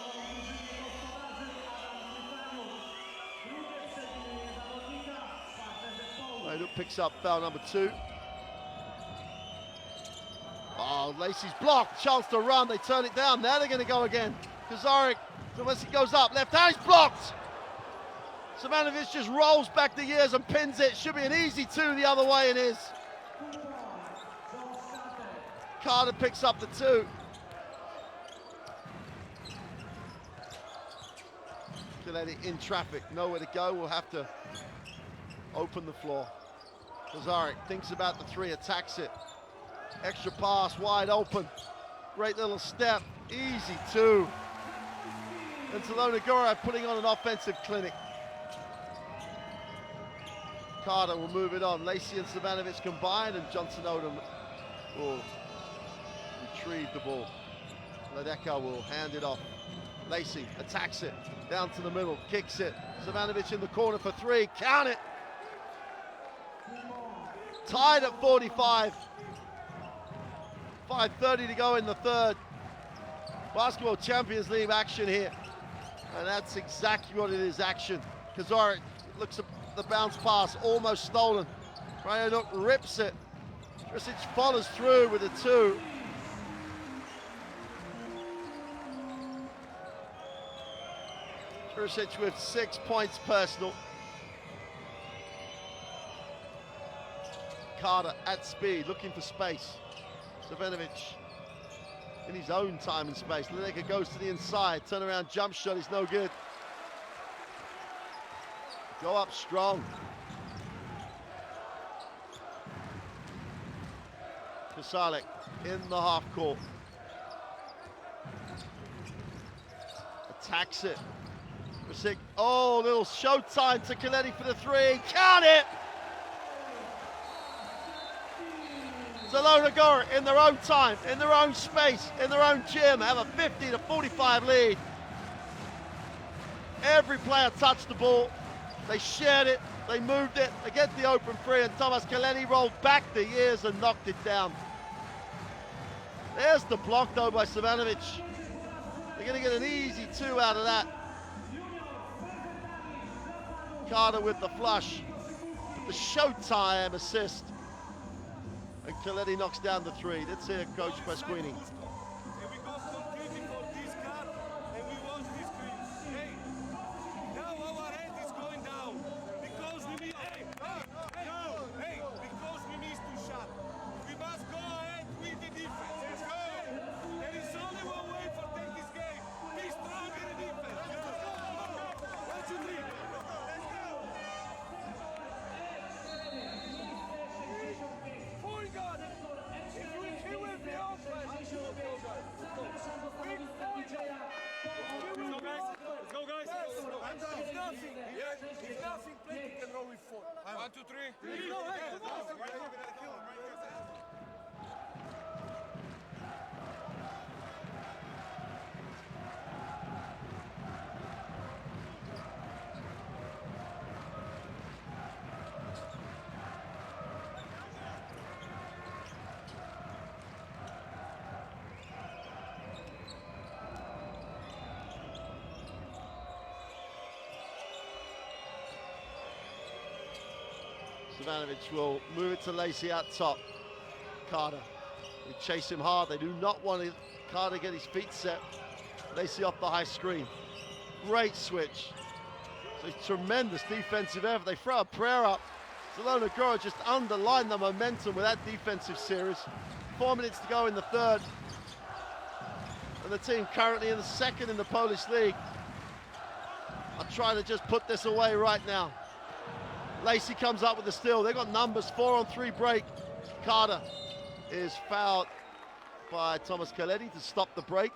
Hajduk picks up foul number 2. Oh, Lacey's blocked. Chance to run. They turn it down. Now they're going to go again. Kozarek, unless he goes up. Left hand is blocked. Savanovic just rolls back the years and pins it. Should be an easy 2 the other way, and is. Carter picks up the 2. Chielleti in traffic. Nowhere to go. We'll have to open the floor. Kozarek thinks about the 3, attacks it. Extra pass, wide open. Great little step, easy 2. And Zielona Gora putting on an offensive clinic. Carter will move it on. Lacey and Savanovic combined, and Johnson Odom will retrieve the ball. Ledeka will hand it off. Lacey attacks it, down to the middle, kicks it. Savanovic in the corner for 3, count it. Tied at 45. 5:30 to go in the third. Basketball Champions League action here. And that's exactly what it is, action. Kozarek looks at the bounce pass, almost stolen. Hajduk rips it. Krisic follows through with a 2. Krisic with 6 points personal. Carter at speed, looking for space. Savanovic in his own time and space. Ledekic goes to the inside, turnaround jump shot is no good. Go up strong. Kozarek in the half court. Attacks it. Krisic, oh, little showtime to Chielleti for the 3. Count it! Zielona Gora in their own time, in their own space, in their own gym, have a 50-45 lead. Every player touched the ball. They shared it, they moved it, they get the open 3, and Thomas Chielleti rolled back the years and knocked it down. There's the block though by Savanovic. They're going to get an easy 2 out of that. Carter with the flush, the showtime assist. And Chielleti knocks down the 3. Let's hear Coach Pasquini. And we got completely for this card, and we watch this screen. Hey, now our head is going down because we missed. Hey, because we missed 2 shots. We must go ahead with the defense. Let's go. There is only one way for take this game. Be strong in the defense. Let's go. 1, 2, 3. Let's go. Savanovic will move it to Lacey out top. Carter, we chase him hard. They do not want Carter to get his feet set. Lacey off the high screen. Great switch. So tremendous defensive effort. They throw a prayer up. Zielona Gora just underlined the momentum with that defensive series. 4 minutes to go in the third. And the team currently in the second in the Polish league are trying to just put this away right now. Lacey comes up with the steal. They've got numbers, 4-on-3 break. Carter is fouled by Thomas Kaletti to stop the break.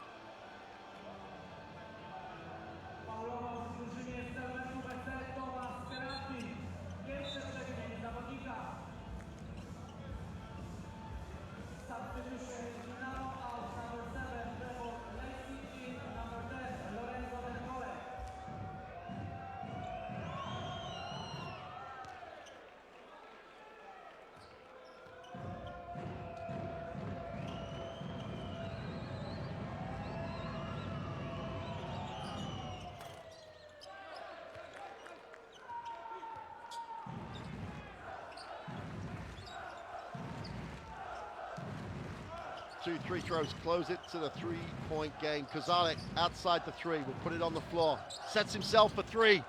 Two free throws close it to the 3-point game. Kozalek outside the three, will put it on the floor. Sets himself for three.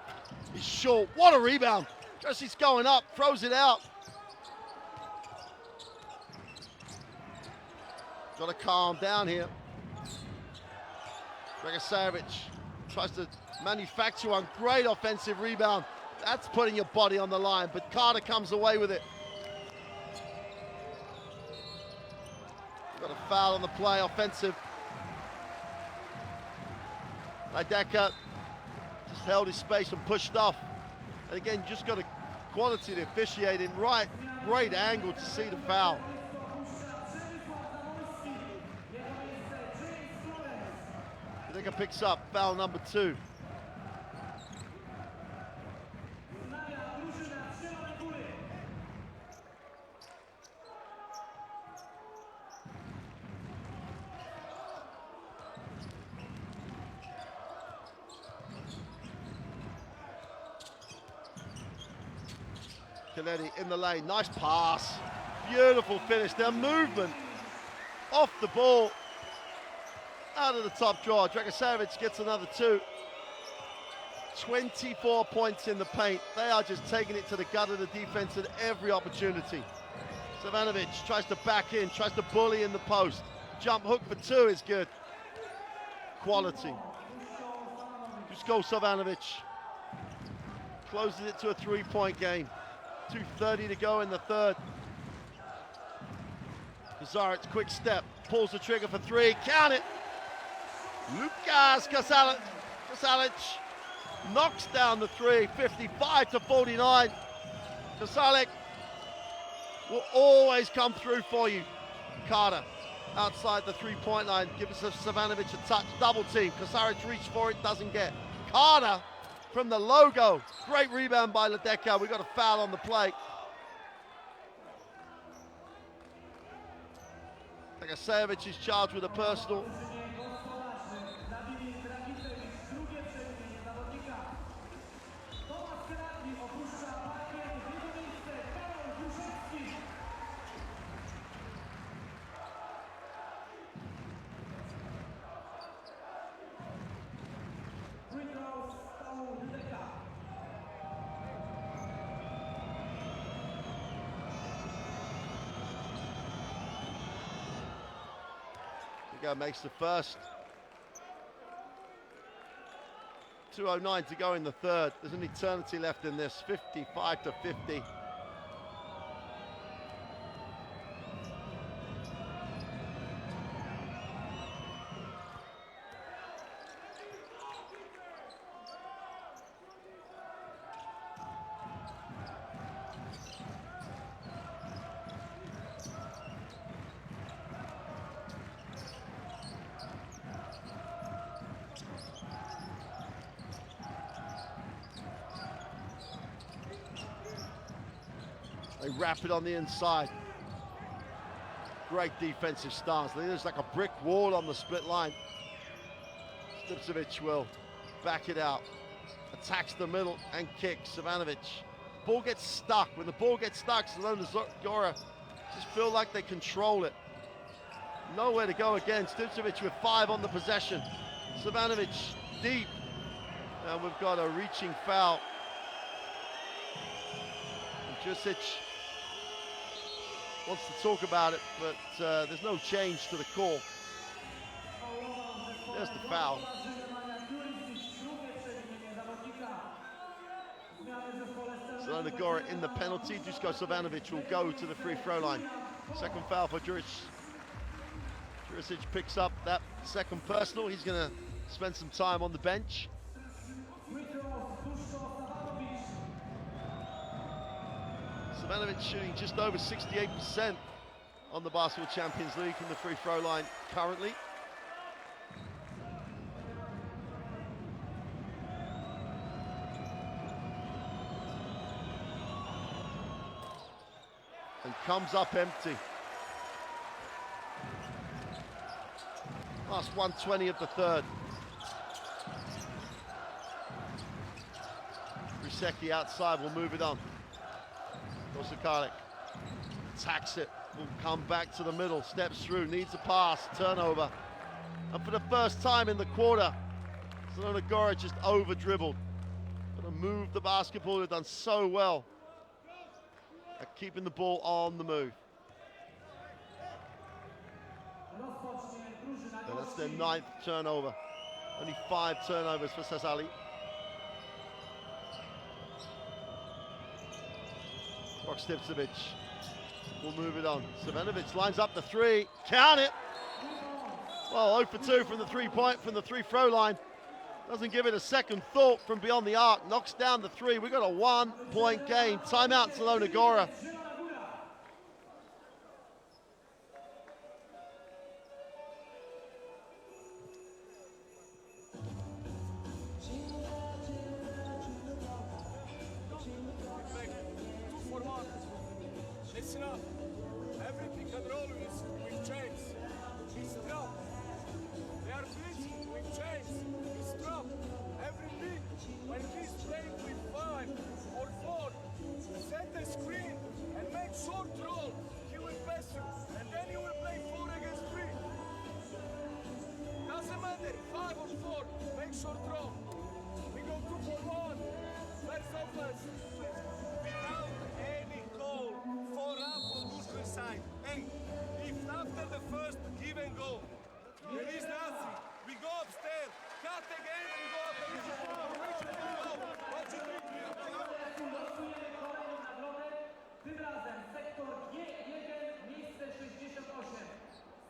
He's short. What a rebound. Jesse's going up, throws it out. Got to calm down here. Dragicevic tries to manufacture one. Great offensive rebound. That's putting your body on the line, but Carter comes away with it. Got a foul on the play, offensive. Ledecker just held his space and pushed off. And again, just got a quality to officiating, right, great angle to see the foul. Ledecker picks up foul number 2. Kaletti in the lane, nice pass, beautiful finish. Their movement off the ball, out of the top drawer. Dragicevic gets another 2. 24 points in the paint. They are just taking it to the gut of the defense at every opportunity. Savanovic tries to back in, tries to bully in the post. Jump hook for 2 is good. Quality. Dusko Savanovic closes it to a 3-point game. 2:30 to go in the third. Kozaric's quick step, pulls the trigger for 3, count it. Lukas Kozalic knocks down the 3, 55-49. Kozalic will always come through for you. Carter outside the 3-point line, gives Savanovic a touch, double team. Kozaric reached for it, doesn't get. Carter from the logo. Great rebound by Ledecker. We got a foul on the play. Dragicevic is charged with a personal. Makes the first. 2:09 to go in the third. There's an eternity left in this. 55-50. They wrap it on the inside. Great defensive stance. There's like a brick wall on the split line. Stipcevic will back it out. Attacks the middle and kicks. Savanovic ball gets stuck. When the ball gets stuck, Zielona Gora just feel like they control it. Nowhere to go again. Stelmet with 5 on the possession. Savanovic deep. And we've got a reaching foul. And Jusic wants to talk about it, but there's no change to the call. There's the foul. Zielona Gora in the penalty. Dusko Savanovic will go to the free throw line. Second foul for Jurisic. Jurisic picks up that second personal. He's going to spend some time on the bench. Savanovic shooting just over 68% on the Basketball Champions League from the free throw line currently. And comes up empty. Last 1:20 of the third. Rusecki outside will move it on. Kosakalik attacks it, will come back to the middle, steps through, needs a pass, turnover. And for the first time in the quarter, Zielona Gora just over dribbled. Gonna move the basketball, they've done so well at keeping the ball on the move. And that's their 9th turnover. Only 5 turnovers for Sassari. Stevcevic will move it on. Savanovic lines up the 3. Count it! Well, 0 for 2 from the 3-point, from the free-throw line. Doesn't give it a second thought from beyond the arc. Knocks down the 3. We've got a 1-point game. Timeout, Zielona Gora. Listen up. Every pick and roll is with chains. It's drop. They are blitzing with chains. It's drop. Every pick, when he's playing with 5 or 4, set the screen and make short roll. He will pass you, and then you will play 4 against 3. Doesn't matter, 5 or 4, make short roll. We go 2 for 1. First offense. Without any call. 4 up on Dusko's side. Hey, if after the first give and go, there is nothing, we go upstairs, cut again and go up and watch it. Tym razem sektor G1, miejsce 68.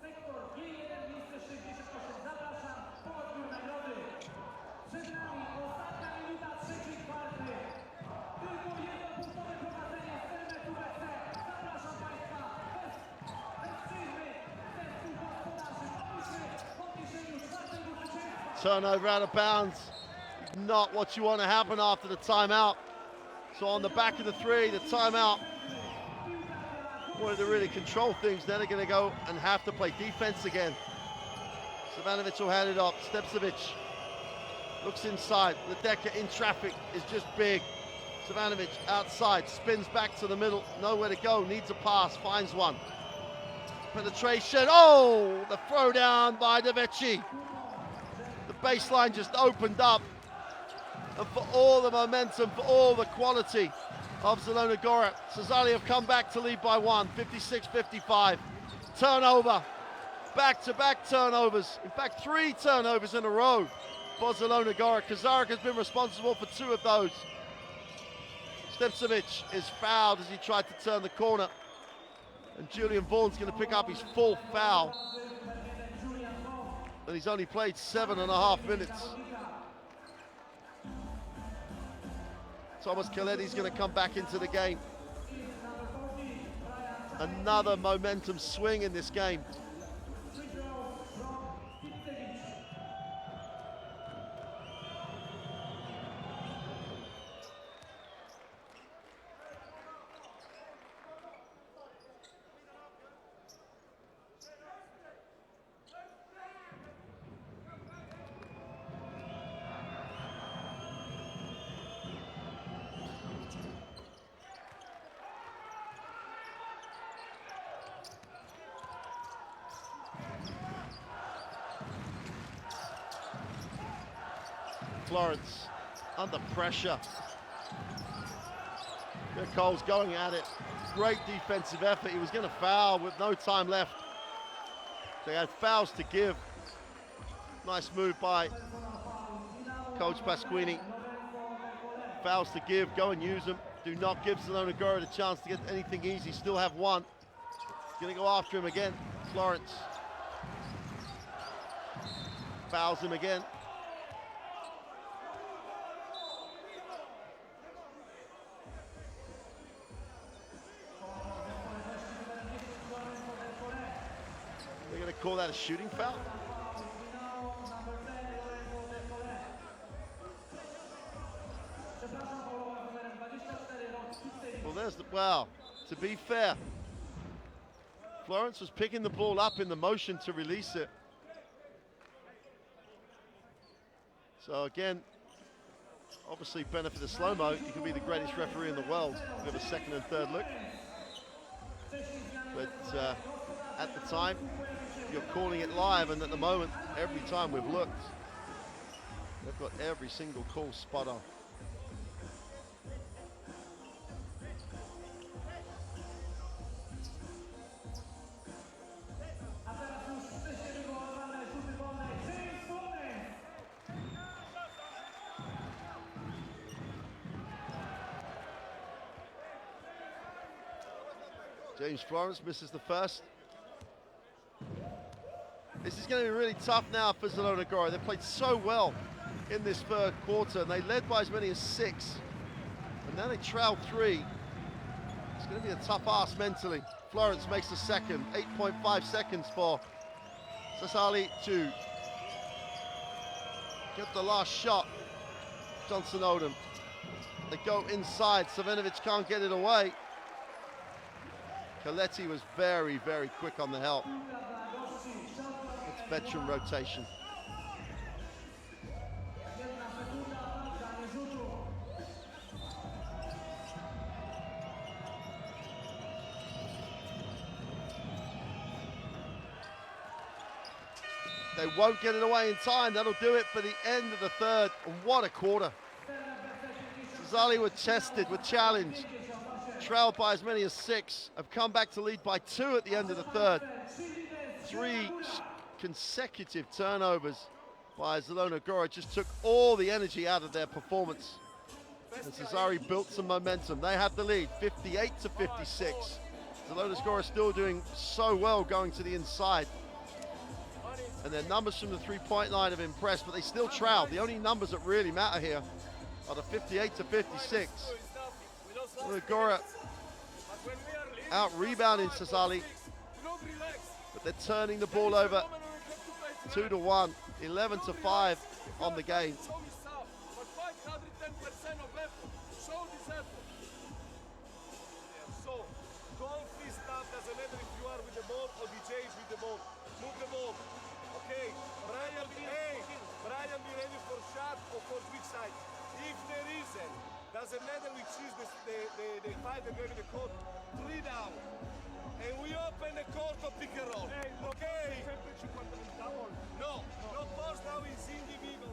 Sektor G1, miejsce 68. Zapraszam po odbiór nagrody. Przed nami ostatnia minuta, 3 kwarty. Tylko jednopunktowe prowadzenie Stelmetu FC. Zapraszam Państwa bez przerwy. Zespół gospodarzy po podniesieniu 4. zwycięstwa. Turnover out of bounds. Not what you want to happen after the timeout. So on the back of the 3, the timeout wanted to really control things. Then they're going to go and have to play defense again. Savanovic will hand it off. Stevcevic looks inside. Ledecka in traffic is just big. Savanovic outside, spins back to the middle. Nowhere to go, needs a pass, finds one. Penetration, oh! The throw down by Deveci. The baseline just opened up. And for all the momentum, for all the quality of Zielona Gora, Sassari have come back to lead by 1, 56-55. Turnover, back-to-back turnovers. In fact, 3 turnovers in a row for Zielona Gora. Kazarik has been responsible for 2 of those. Stevcevic is fouled as he tried to turn the corner. And Julian Vaughan's going to pick up his 4th foul. And he's only played 7.5 minutes. Thomas Kaletti's going to come back into the game. Another momentum swing in this game. Florence under pressure. Cole's going at it. Great defensive effort. He was going to foul with no time left. They had fouls to give. Nice move by Coach Pasquini. Fouls to give, go and use them. Do not give Zielona Gora the chance to get anything easy. Still have one. Gonna go after him again. Florence fouls him again. They're gonna call that a shooting foul. Well, to be fair, Florence was picking the ball up in the motion to release it. So again, obviously benefit of slow-mo. You can be the greatest referee in the world with a second and third look. But at the time, you're calling it live, and at the moment, every time we've looked, they've got every single call spot on. James Florence misses the first. This is going to be really tough now for Zielona Gora. They played so well in this third quarter, and they led by as many as 6. And now they trail 3. It's going to be a tough ask mentally. Florence makes the second. 8.5 seconds for Sassari to get the last shot. Johnson Odom. They go inside. Savinovic can't get it away. Coletti was very, very quick on the help. It's veteran rotation. They won't get it away in time. That'll do it for the end of the third. And what a quarter. Sassari were tested, were challenged. Trailed by as many as 6, have come back to lead by 2 at the end of the third. 3 consecutive turnovers by Zielona Gora just took all the energy out of their performance. And Sassari built some momentum. They have the lead, 58-56. Zielona Gora still doing so well going to the inside. And their numbers from the three-point line have impressed, but they still trail. The only numbers that really matter here are the 58-56. Gora out-rebounding Sassari, but they're turning the ball over 2-1, 11-5 on the game. So, don't fist up, doesn't matter if you are with the ball or DJ is with the ball. Move the ball. Okay, Brian, be ready for shot or for which side. If there isn't, doesn't matter which is the fight they're going to the court, 3 down. And we open the court for pick and roll. Okay? No, first now is individual.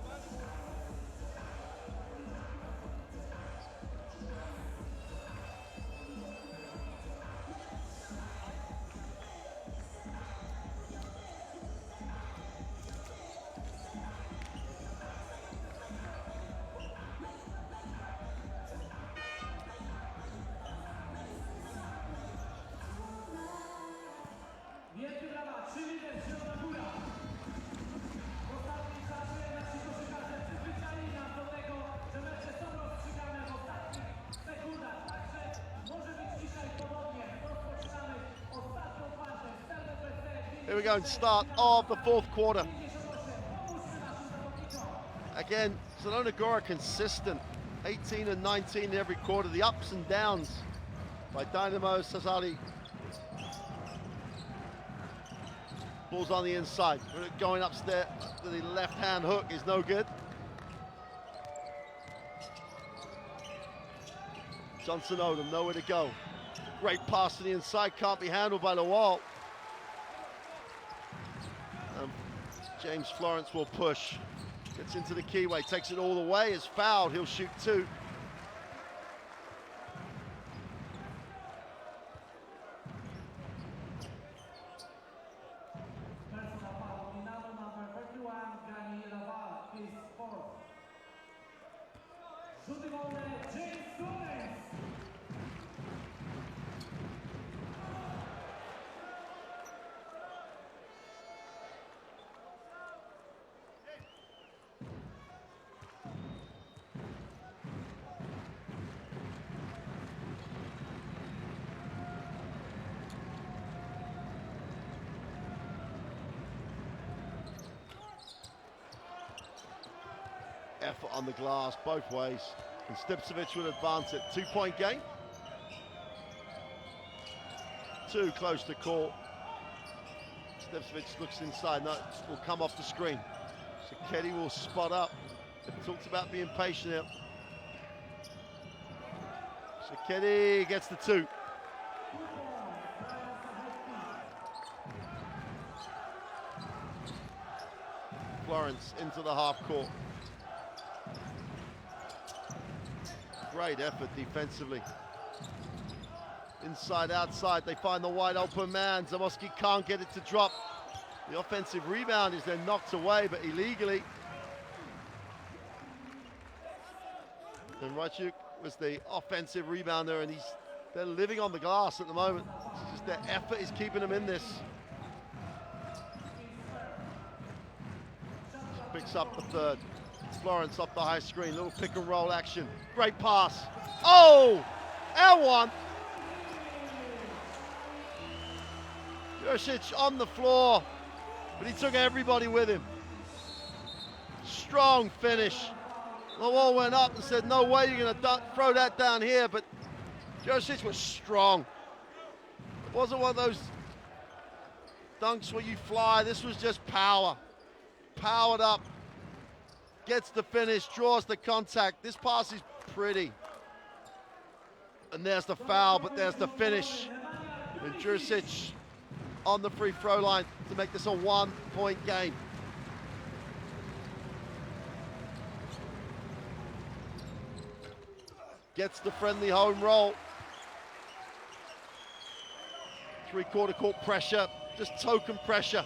Here we go, start of the fourth quarter. Again, Zielona Gora consistent, 18 and 19 every quarter. The ups and downs by Dinamo Sassari. Ball's on the inside, going upstairs to the left-hand hook is no good. Johnson Odom, nowhere to go. Great pass to the inside, can't be handled by the wall. James Florence will push. Gets into the keyway, takes it all the way, is fouled, he'll shoot 2. Personal foul, Dinamo number 31, his fourth. Shooting on James Gomez. Effort on the glass, both ways. And Stipcevic will advance it. 2-point game. 2 close to call. Stipcevic looks inside. No, will come off the screen. Keddy will spot up. It talks about being patient here. Keddy gets the 2. Florence into the half court. Great effort defensively. Inside, outside, they find the wide open man. Zamoski can't get it to drop. The offensive rebound is then knocked away, but illegally. And Rajuk was the offensive rebounder, and they're living on the glass at the moment. It's just their effort is keeping them in this. Picks up the 3rd. Florence off the high screen, little pick and roll action. Great pass. Oh! L1. Jurisic on the floor, but he took everybody with him. Strong finish. The wall went up and said, no way you're going to throw that down here, but Jurisic was strong. It wasn't one of those dunks where you fly. This was just power. Powered up. Gets the finish, draws the contact. This pass is pretty. And there's the foul, but there's the finish. And Jurisic on the free throw line to make this a 1-point game. Gets the friendly home roll. 3-quarter court pressure, just token pressure.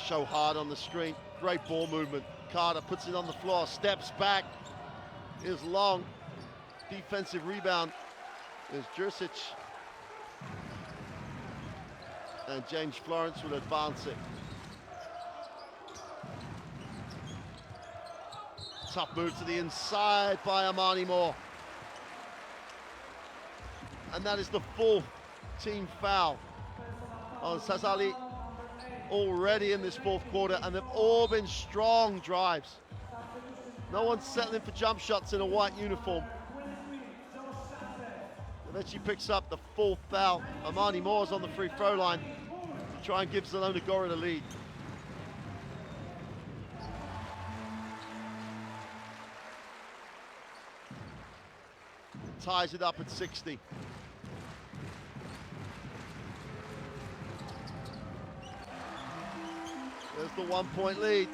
Show hard on the screen. Great ball movement. Carter puts it on the floor, steps back. Is long. Defensive rebound. There's Jurisic. And James Florence will advance it. Tough move to the inside by Amani Moore. And that is the 4th team foul on Sassari already in this 4th quarter, and they've all been strong drives. No one's settling for jump shots in a white uniform. And then she picks up the 4th foul. Amani Moore's on the free throw line to try and give Zielona Gora the lead. Ties it up at 60. There's the 1-point lead.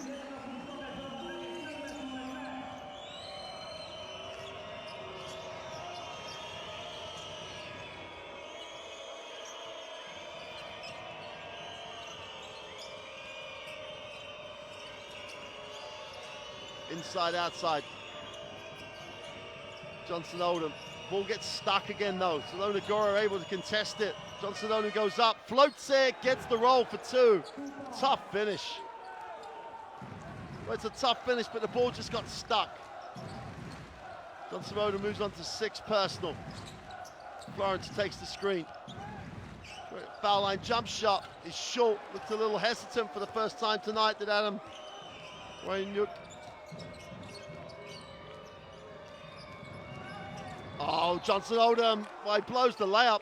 Inside, outside. Johnson Oldham. Ball gets stuck again though. Zielona Gora able to contest it. Johnson Oldham goes up, floats it, gets the roll for 2. Tough finish. Well, it's a tough finish, but the ball just got stuck. Johnson Oldham moves on to 6 personal. Florence takes the screen. Foul line jump shot is short. Looked a little hesitant for the first time tonight, did Adam Waynyuk. Oh, Johnson Oldham, well, he blows the layup.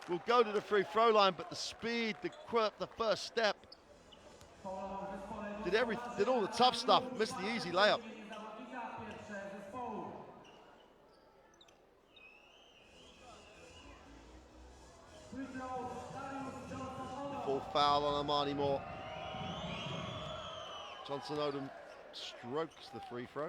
Will go to the free throw line, but the speed, the first step, did all the tough stuff, missed the easy layup. Full foul on Armani Moore. Johnson Odom strokes the free throw.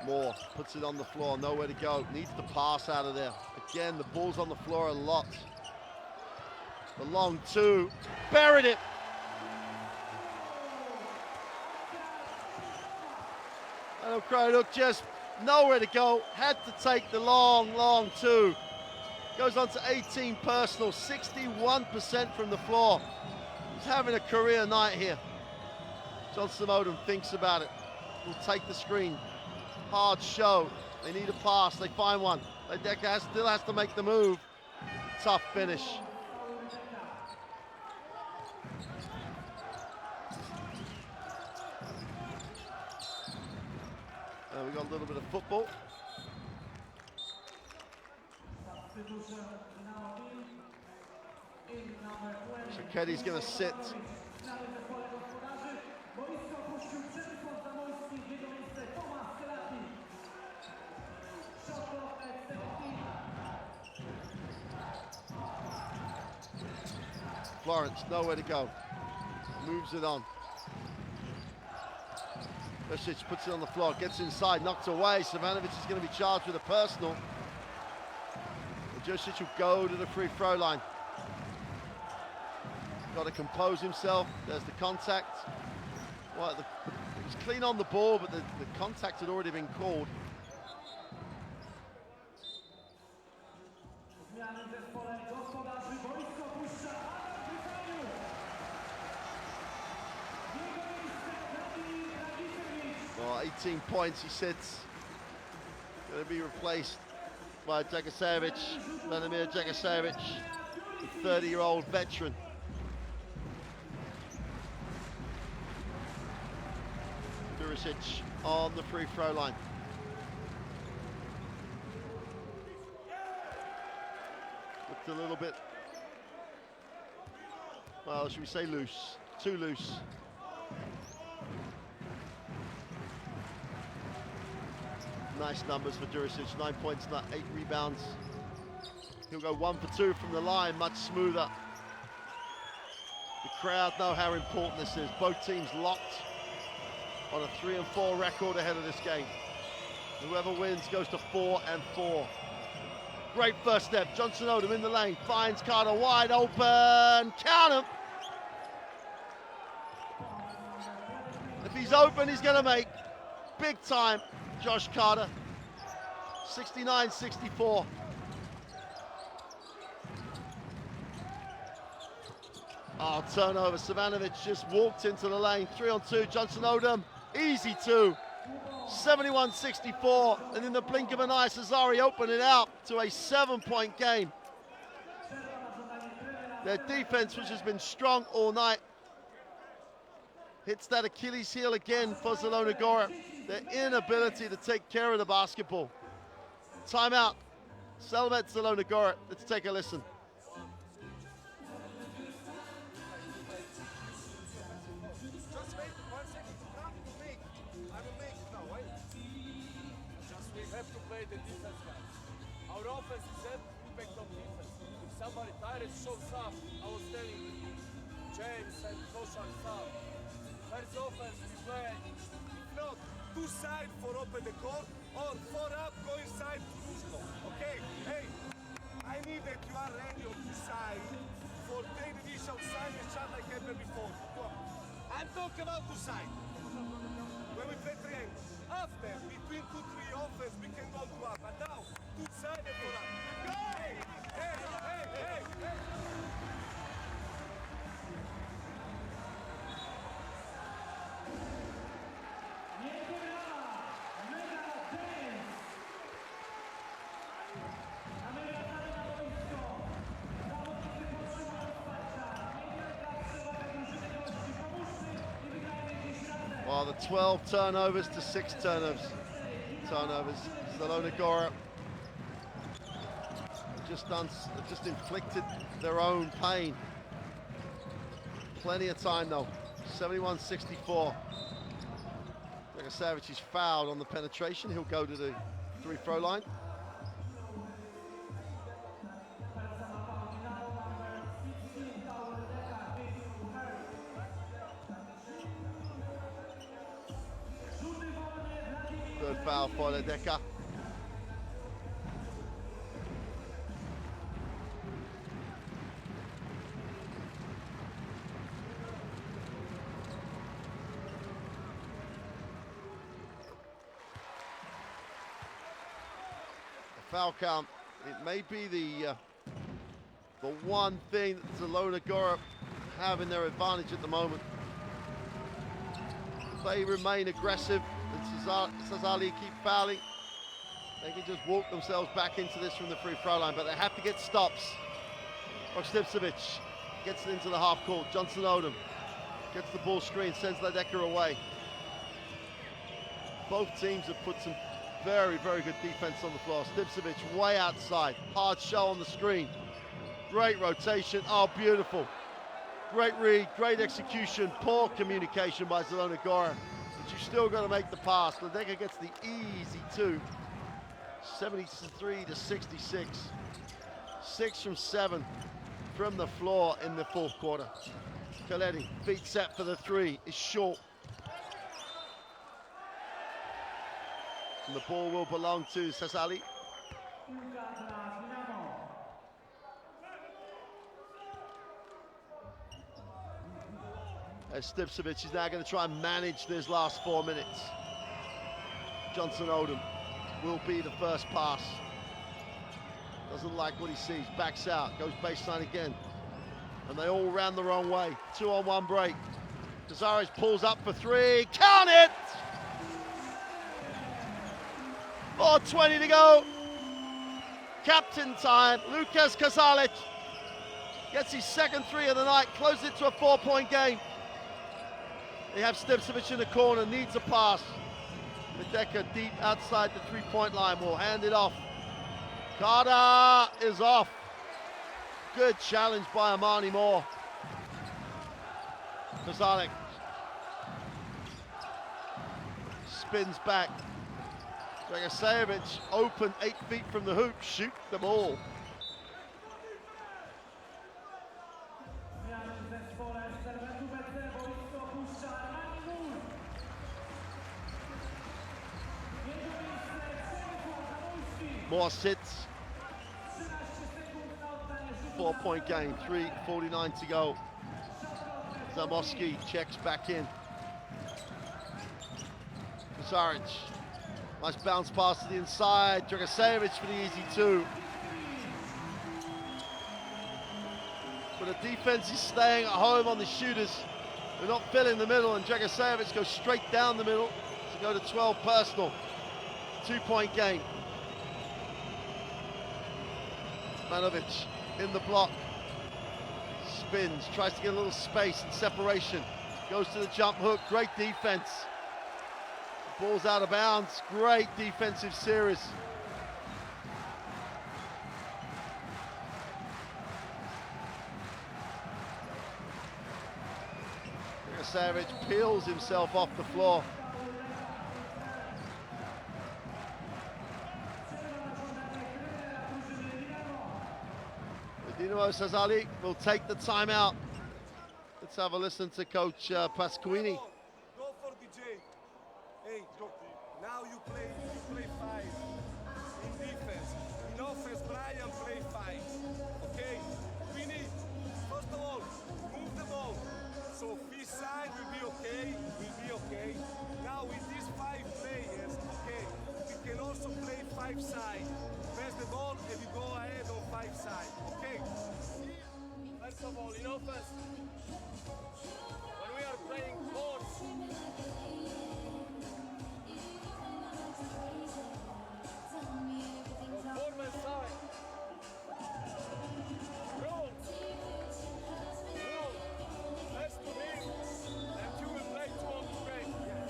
Moore puts it on the floor, nowhere to go, needs the pass out of there. Again, the ball's on the floor a lot. The long two, buried it. And O'Craddock just nowhere to go, had to take the long two. Goes on to 18 personal, 61% from the floor. He's having a career night here. Johnson Odom thinks about it, will take the screen. Hard show, they need a pass, they find one. Ledecker still has to make the move. Tough finish. We got a little bit of football. So Keddy's going to sit. Florence, nowhere to go. Moves it on. Josic puts it on the floor, gets inside, knocked away. Savanovic is going to be charged with a personal. And Josic will go to the free throw line. Got to compose himself. There's the contact. Well, he was clean on the ball, but the contact had already been called. Well, 18 points, he sits. Going to be replaced by Dragicevic, Velimir Dragicevic, the 30-year-old veteran. Duricic on the free throw line. Looked a little bit, well, should we say loose? Too loose. Nice numbers for Duricic, 9 points, 8 rebounds. He'll go 1 for 2 from the line, much smoother. The crowd know how important this is. Both teams locked on a 3-4 record ahead of this game. Whoever wins goes to 4-4. Great first step. Johnson Odom in the lane, finds Carter wide open. Count him. If he's open, he's going to make. Big time, Josh Carter. 69-64. Oh, turnover. Savanovic just walked into the lane. 3-on-2. Johnson Odom, easy two. 71-64. And in the blink of an eye, Sassari opened it out to a 7-point game. Their defense, which has been strong all night, hits that Achilles heel again for Zielona Gora. Their inability to take care of the basketball. Timeout. Stelmet Zielona Gora. Let's take a listen. Just wait 1 second to come to make. I will make it now, right? Just we have to play the defense, guys. Our offense is at impact of defense. If somebody tired shows up, I was telling you, James and Koshan stuff. First offense we play. If not, 2 side for open the court or 4 up, go inside to Ruslo. Okay, hey, I need that you are ready on this side for 10 initial side and shot like happened before. Go on. I'm talking about 2 side. When we play triangle. After, between 2-3 offense, we can go to up. But now, 2 side and 4 up. Hey, hey, hey, hey, hey. Well, the 12 turnovers to 6 turnovers. Zielona Gora just inflicted their own pain. Plenty of time though. 71-64. Dragosevic is fouled on the penetration. He'll go to the free throw line. Third foul for Ledeka. Foul count, it may be the one thing that Zielona Gora have in their advantage at the moment. If they remain aggressive and Sassari keep fouling, they can just walk themselves back into this from the free throw line, but they have to get stops. Stevcevic gets it into the half court. Johnson Odom gets the ball screen, sends Ledeka away. Both teams have put some very, very good defense on the floor. Stevcevic way outside, hard show on the screen. Great rotation, oh beautiful. Great read, great execution, poor communication by Zielona Gora. But you still got to make the pass. Ledeka gets the easy 2. 73-66. 6 from 7 from the floor in the fourth quarter. Khaledi, feet set for the 3, is short. And the ball will belong to Sassari. As Stevcevic is now going to try and manage this last 4 minutes. Johnson Odom will be the first pass. Doesn't like what he sees, backs out, goes baseline again. And they all ran the wrong way. 2-on-1 break. Cazares pulls up for 3, count it! 4:20 to go. Captain time, Lucas Cazares gets his second 3 of the night, closes it to a 4-point game. They have Stevcevic in the corner, needs a pass. Ledeka deep outside the 3-point line, will hand it off. Carter is off. Good challenge by Amani Moore. Cazares spins back. Dragosevic open 8 feet from the hoop, shoot the ball. Moore sits. 4-point game, 3:49 to go. Zamoski checks back in. Cazares. Nice bounce pass to the inside. Dragosevic for the easy 2. But the defense is staying at home on the shooters. They're not filling the middle, and Dragosevic goes straight down the middle to go to 12 personal. 2-point game. Manovic in the block. Spins, tries to get a little space and separation. Goes to the jump hook, great defense. Ball's out of bounds, great defensive series. Savage peels himself off the floor. Dinamo Sassari will take the timeout. Let's have a listen to Coach Pasquini. Go for DJ. Hey, now you play 5. In defense, in offense, Brian play 5. Okay? We need, first of all, move the ball. So this side will be okay. Now with these 5 players, okay, we can also play 5 side. Pass the ball and we go ahead on 5 side. Okay? First of all, in offense, when we are playing boards, forward side, roll, pass to me, and you will play 2 on 3.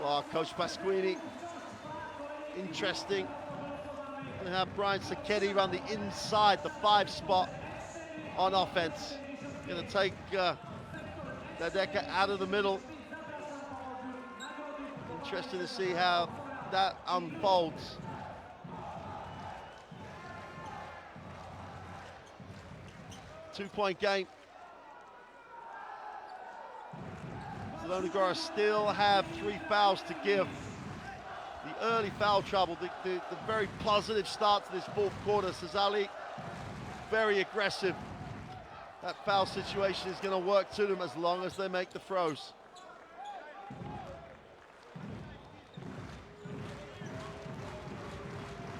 Well, Coach Pasquini, interesting. Gonna have Brian Sacchetti run the inside, the 5 spot on offense. Gonna take Dadeka out of the middle. Interesting to see how that unfolds. Two-point game. Zielona Gora still have 3 fouls to give. The early foul trouble, the very positive start to this fourth quarter. Sassari very aggressive. That foul situation is going to work to them as long as they make the throws.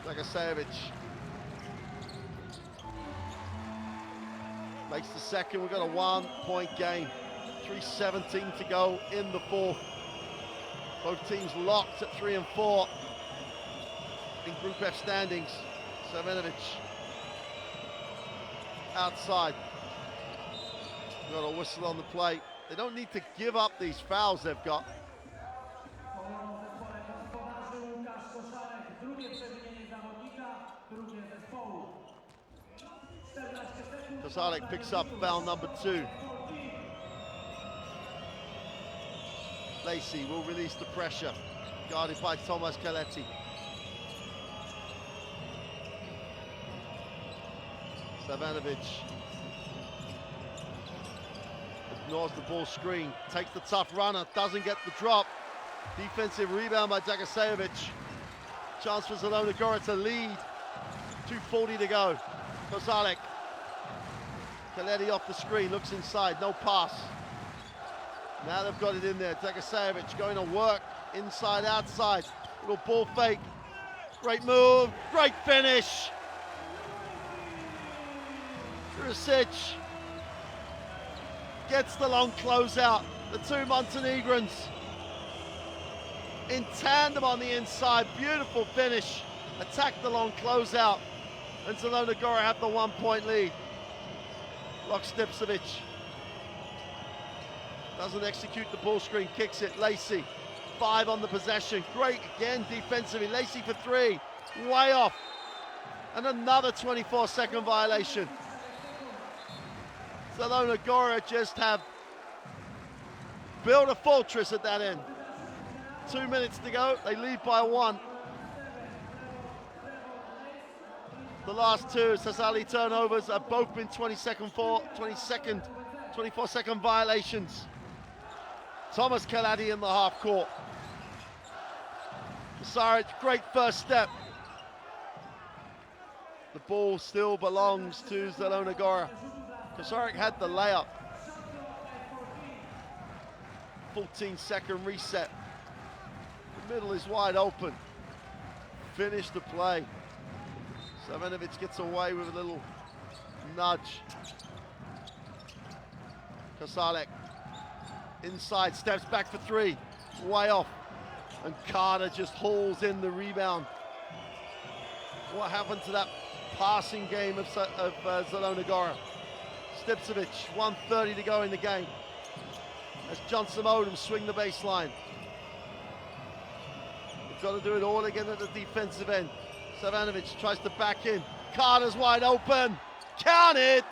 Dragasevic makes the second. We've got a 1-point game. 3:17 to go in the fourth. Both teams locked at 3 and 4 in Group F standings. Savenovic outside. Got a whistle on the play. They don't need to give up these fouls they've got. Kozalek picks up foul number 2. Lacey will release the pressure, guarded by Tomas Kaletti. Savanovic ignores the ball screen, takes the tough runner, doesn't get the drop. Defensive rebound by Dragasevic. Chance for Zielona Gora to lead. 2:40 to go. Kozalek. Kaletti off the screen, looks inside, no pass. Now they've got it in there. Dragasevic going to work inside, outside. Little ball fake. Great move, great finish. Jurisic gets the long closeout. The 2 Montenegrins in tandem on the inside. Beautiful finish. Attack the long closeout. And Zielona Gora have the 1-point lead. Lok Stipcevic doesn't execute the ball screen, kicks it. Lacey, 5 on the possession. Great again defensively. Lacey for 3, way off. And another 24-second violation. Zielona Gora just have built a fortress at that end. 2 minutes to go, they lead by 1. The last 2 Sassari turnovers have both been 24-second violations. Thomas Kaladi in the half court. Sassari, great first step. The ball still belongs to Zielona Gora. Kozarek had the layup. 14-second reset. The middle is wide open. Finish the play. Savanovic gets away with a little nudge. Kozarek inside, steps back for 3, way off. And Carter just hauls in the rebound. What happened to that passing game of Zielona Gora? Stipcevic, 1:30 to go in the game. As Johnson Odom swing the baseline. They've got to do it all again at the defensive end. Savanovic tries to back in. Carter's wide open. Count it!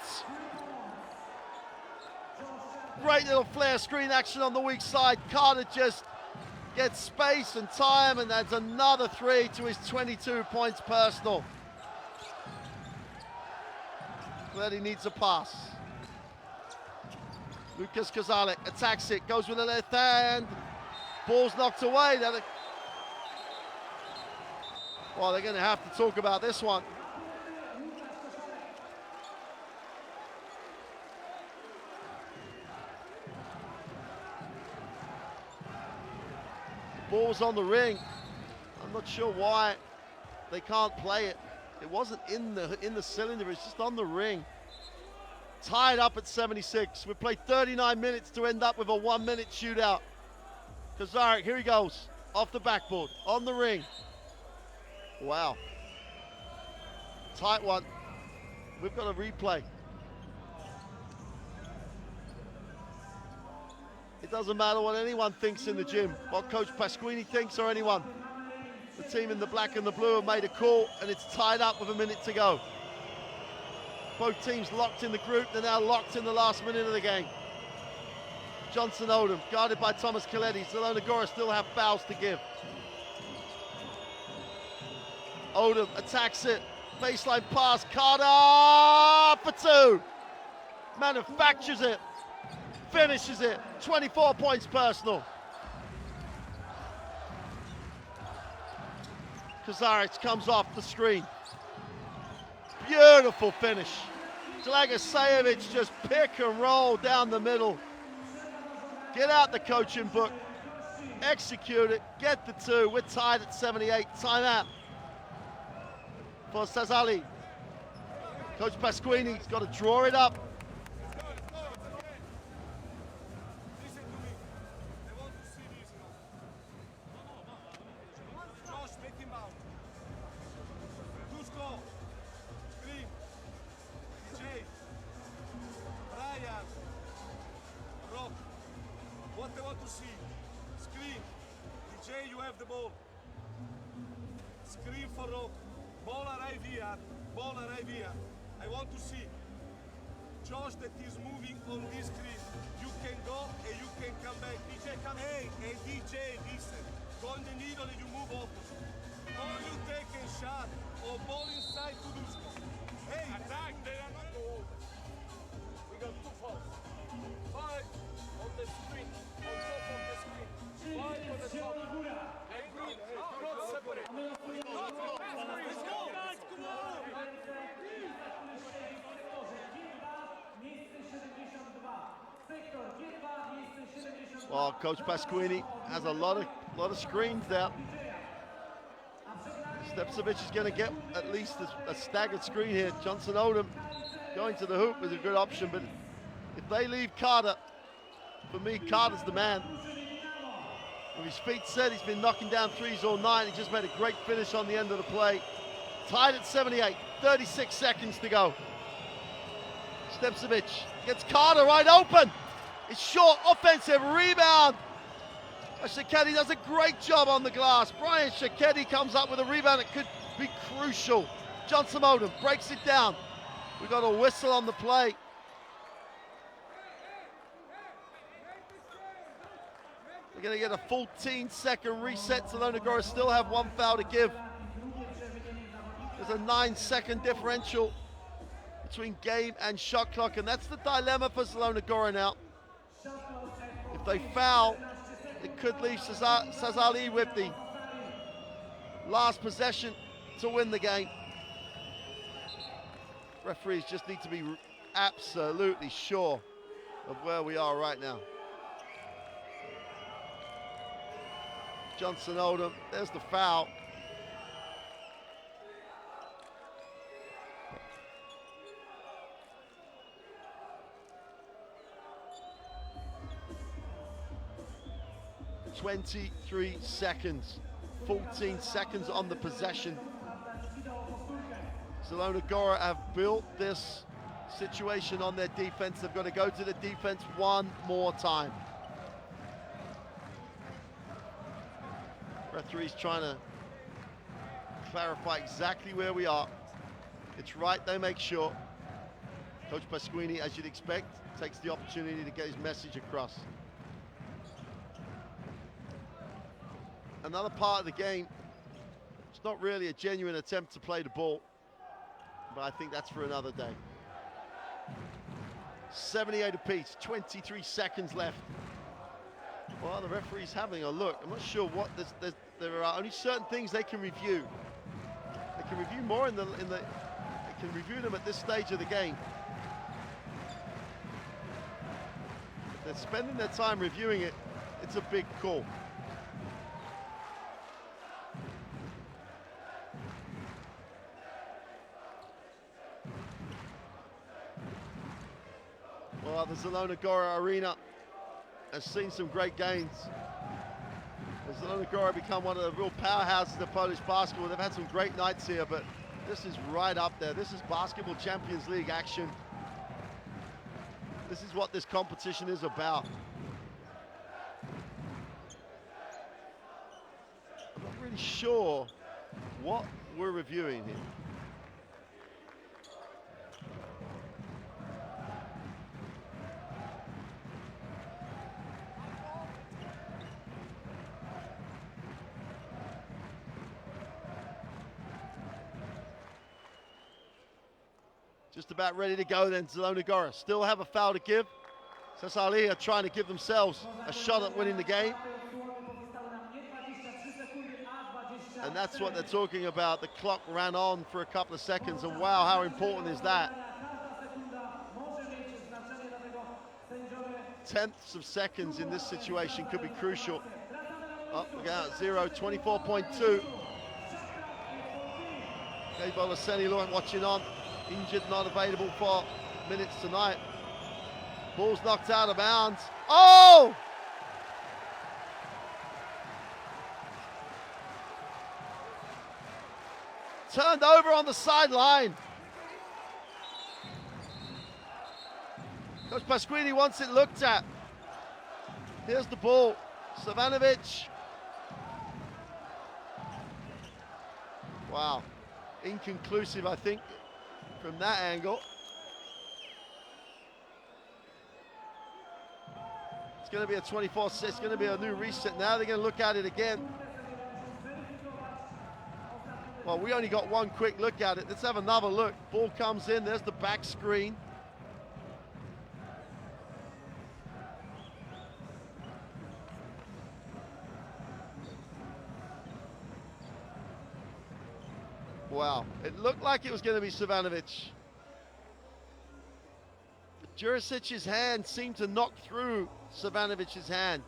Great little flare screen action on the weak side. Carter just gets space and time, and adds another 3 to his 22 points personal. But he needs a pass. Lucas Kozarek attacks it, goes with the left hand. Ball's knocked away. Well, they're going to have to talk about this one. The ball's on the ring. I'm not sure why they can't play it. It wasn't in the cylinder, it's just on the ring. Tied up at 76. We played 39 minutes to end up with a 1-minute shootout. Kozarek, here he goes. Off the backboard, on the ring. Wow. Tight one. We've got a replay. It doesn't matter what anyone thinks in the gym, what Coach Pasquini thinks or anyone. The team in the black and the blue have made a call, and it's tied up with a minute to go. Both teams locked in the group, they're now locked in the last minute of the game. Johnson Odom, guarded by Thomas Coletti. Zielona Gora still have fouls to give. Odom attacks it, baseline pass, Carter for two. Manufactures it, finishes it, 24 points personal. Kazaric comes off the screen. Beautiful finish. Dragosajevic just pick and roll down the middle. Get out the coaching book, execute it, get the two. We're tied at 78, timeout for Sassari. Coach Pasquini's got to draw it up. Listen to me. I want to see this now. Josh, make him out. Dusko. Scream. DJ. Brian. Rock. What I want to see. Scream. DJ, you have the ball. Scream for Rock. Ball arrive here. Ball arrive here. I want to see. Josh that is moving on this screen. You can go and you can come back. DJ, come. Hey, DJ, listen. Go on the needle and you move opposite. Or you take a shot or ball inside to do so. Hey, attack, they are not goal. We got two fouls. 5 on the screen, on top of the screen. 5 on the top. And group, not separate. Let's go. Well, Coach Pasquini has a lot of screens there. Stepsovic is going to get at least a staggered screen here. Johnson Odom going to the hoop is a good option, but if they leave Carter, for me, Carter's the man. With his feet set, he's been knocking down threes all night. He just made a great finish on the end of the play. Tied at 78, 36 seconds to go. Stepsovic gets Carter right open. It's short, offensive rebound. Shiketti does a great job on the glass. Brian Shiketti comes up with a rebound that could be crucial. Johnson Odom breaks it down. We got a whistle on the play. We're going to get a 14-second reset. Zielona Gora still have one foul to give. There's a 9-second differential between game and shot clock, and that's the dilemma for Zielona Gora now. If they foul, it could leave Sassari with the last possession to win the game. Referees just need to be absolutely sure of where we are right now. Johnson Odom, there's the foul. "23 seconds, 14 seconds on the possession." Zielona Gora have built this situation on their defense. They've got to go to the defense one more time. Referee's trying to clarify exactly where we are. It's right, they make sure. Coach Pasquini, as you'd expect, takes the opportunity to get his message across. Another part of the game, it's not really a genuine attempt to play the ball, but I think that's for another day. 78 apiece, 23 seconds left. Well, the referee's having a look. I'm not sure what there are only certain things they can review. They can review more they can review them at this stage of the game. If they're spending their time reviewing it, it's a big call. Well, the Zielona Gora arena has seen some great gains. The Zielona Gora become one of the real powerhouses of Polish basketball. They've had some great nights here, but this is right up there. This is Basketball Champions League action. This is what this competition is about. Not really sure what we're reviewing here. Just about ready to go then, Zielona Gora. Still have a foul to give. Sassari are trying to give themselves a shot at winning the game. And that's what they're talking about. The clock ran on for a couple of seconds, and wow, how important is that? Tenths of seconds in this situation could be crucial. Up, look out, 24.2. Gameday watching on. Injured, not available for minutes tonight. Ball's knocked out of bounds. Oh! Turned over on the sideline. Coach Pasquini wants it looked at. Here's the ball. Savanovic. Wow. Inconclusive, I think, from that angle. It's going to be a 24, it's going to be a new reset. Now they're going to look at it again. Well, we only got one quick look at it. Let's have another look. Ball comes in, there's the back screen. Wow, it looked like it was going to be Savanovic. Jurisic's hand seemed to knock through Savanovic's hand.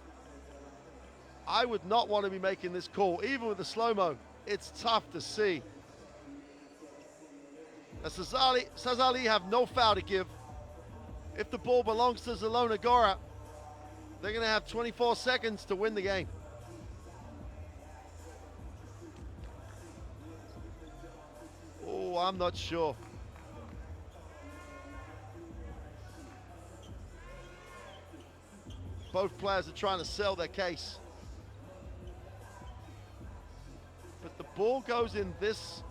I would not want to be making this call, even with the slow-mo. It's tough to see. Sassari have no foul to give. If the ball belongs to Zielona Gora, they're going to have 24 seconds to win the game. Oh, I'm not sure. Both players are trying to sell their case. But the ball goes in this.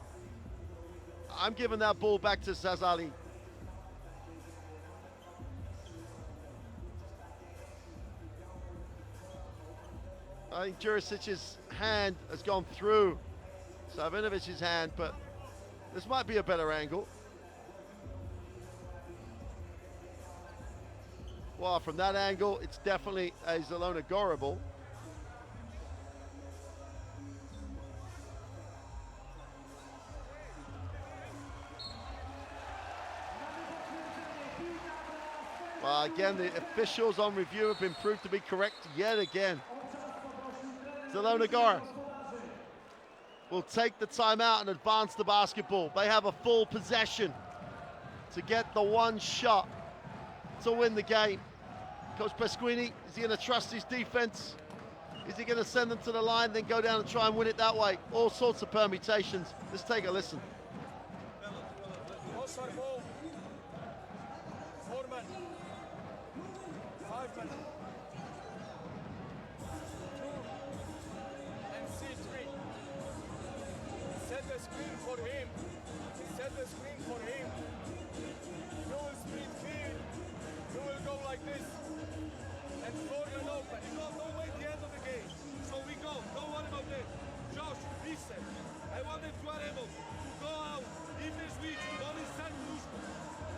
I'm giving that ball back to Sassari. I think Jurisic's hand has gone through Savanovic's hand, but this might be a better angle. Well, from that angle, it's definitely a Zielona Gora ball. Well, again, the officials on review have been proved to be correct yet again. Zielona Gora will take the timeout and advance the basketball. They have a full possession to get the one shot to win the game. Coach Pasquini, is he going to trust his defense? Is he going to send them to the line, then go down and try and win it that way? All sorts of permutations. Let's take a listen. Set the screen for him. Set the screen for him. You will sprint here. You will go like this. And for and open. Don't wait the end of the game. So we go. Don't worry about that. Josh, listen. I want that you are able to go out. If they switch, don't inside push.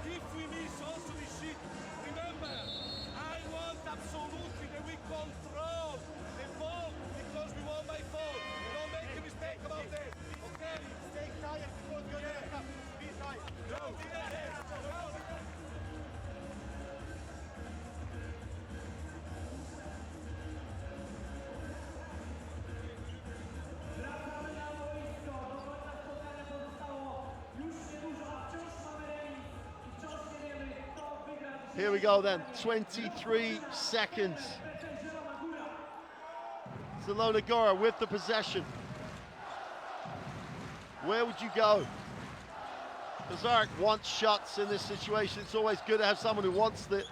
If we miss, also we shit. Remember, I want absolutely that we control the ball because we won by 4. Don't make a mistake about that. Okay? Stay tired before you get up. Be tired. Go. Here we go then, 23 seconds. Zielona Gora with the possession. Where would you go? Kazarek wants shots in this situation. It's always good to have someone who wants it.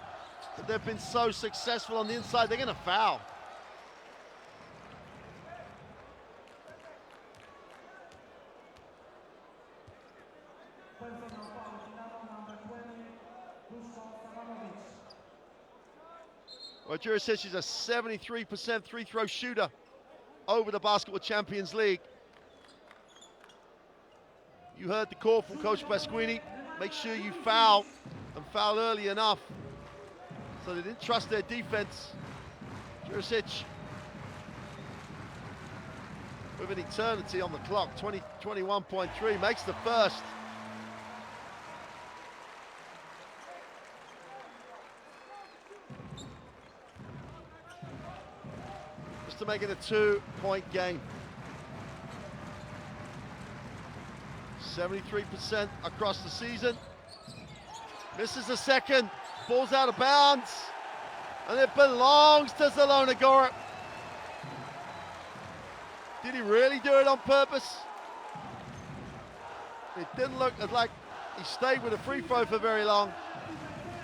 But they've been so successful on the inside, they're going to foul. Well, Jurisic is a 73% free-throw shooter over the Basketball Champions League. You heard the call from Coach Pasquini. Make sure you foul, and foul early enough. So they didn't trust their defense. Jurisic with an eternity on the clock, 21.3, makes the first. Just to make it a 2-point game. 73% across the season. Misses a second, ball's out of bounds, and it belongs to Zielona Gora. Did he really do it on purpose? It didn't look like he stayed with a free throw for very long.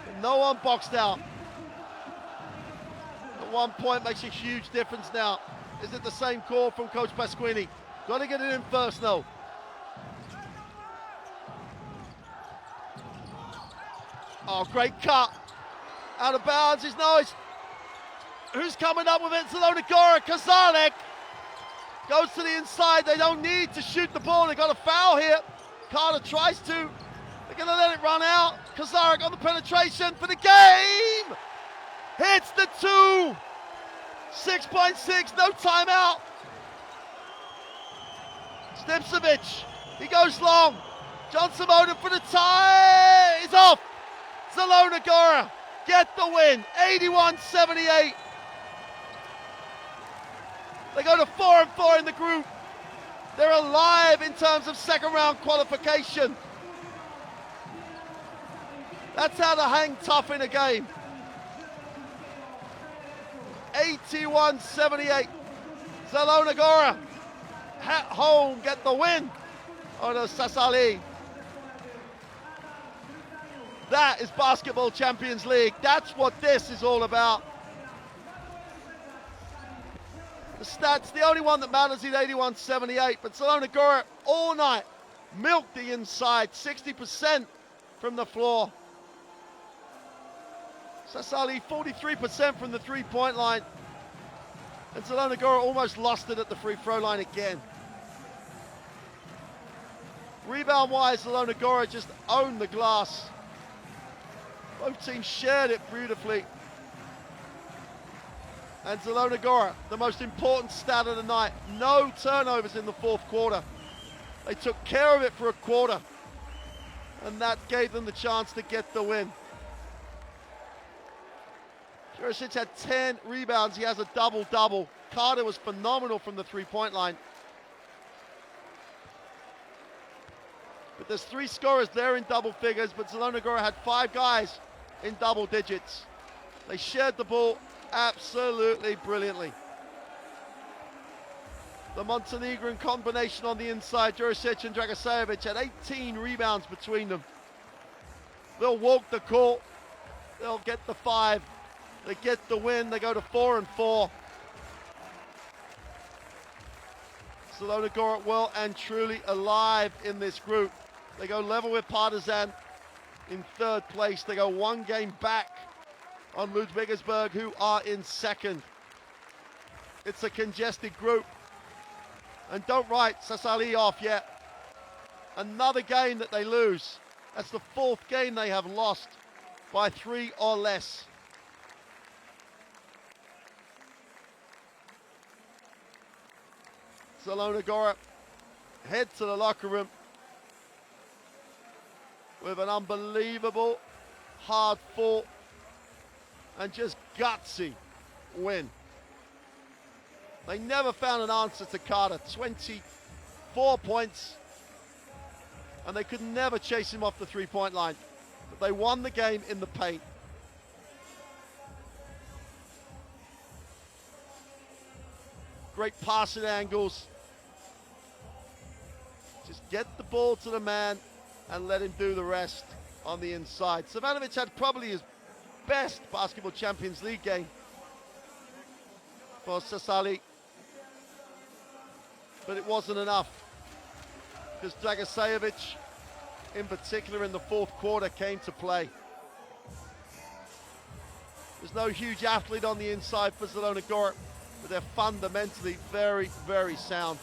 But no one boxed out. At 1 point makes a huge difference now. Is it the same call from Coach Pasquini? Got to get it in first, though. Oh, great cut. Out of bounds is nice. Who's coming up with it? Zielona Gora. Kazalek goes to the inside. They don't need to shoot the ball. They got a foul here. Carter tries to. They're going to let it run out. Kazarek on the penetration for the game. Hits the 2. 6.6, no timeout. Stipcevic, he goes long. John Simonin for the tie. He's off. Zielona Gora get the win, 81-78. They go to 4-4 in the group. They're alive in terms of second round qualification. That's how to hang tough in a game. 81-78. Zielona Gora at home get the win over Sassari. That is Basketball Champions League. That's what this is all about. The stats, the only one that matters is 81-78, but Zielona Gora all night milked the inside, 60% from the floor. Sassari 43% from the three-point line. And Zielona Gora almost lost it at the free throw line again. Rebound-wise, Zielona Gora just owned the glass. Both teams shared it beautifully. And Zielona Gora, the most important stat of the night, no turnovers in the fourth quarter. They took care of it for a quarter, and that gave them the chance to get the win. Jurisic had 10 rebounds. He has a double-double. Carter was phenomenal from the three-point line. But there's 3 scorers there in double figures, but Zielona Gora had 5 guys in double digits. They shared the ball absolutely brilliantly. The Montenegrin combination on the inside, Jurisic and Dragicevic, had 18 rebounds between them. They'll walk the court. They'll get the 5. They get the win. They go to 4-4. Zielona Gora well and truly alive in this group. They go level with Partizan in 3rd place. They go 1 game back on Ludwigsburg, who are in 2nd. It's a congested group. And don't write Sassari off yet. Another game that they lose. That's the 4th game they have lost by 3 or less. Zielona Gora head to the locker room with an unbelievable, hard-fought and just gutsy win. They never found an answer to Carter. 24 points, and they could never chase him off the three-point line. But they won the game in the paint. Great passing angles. Just get the ball to the man and let him do the rest on the inside. Savanovic had probably his best Basketball Champions League game for Sassari, but it wasn't enough because Dragicevic, in particular in the 4th quarter, came to play. There's no huge athlete on the inside for Zielona Gora, but they're fundamentally very, very sound.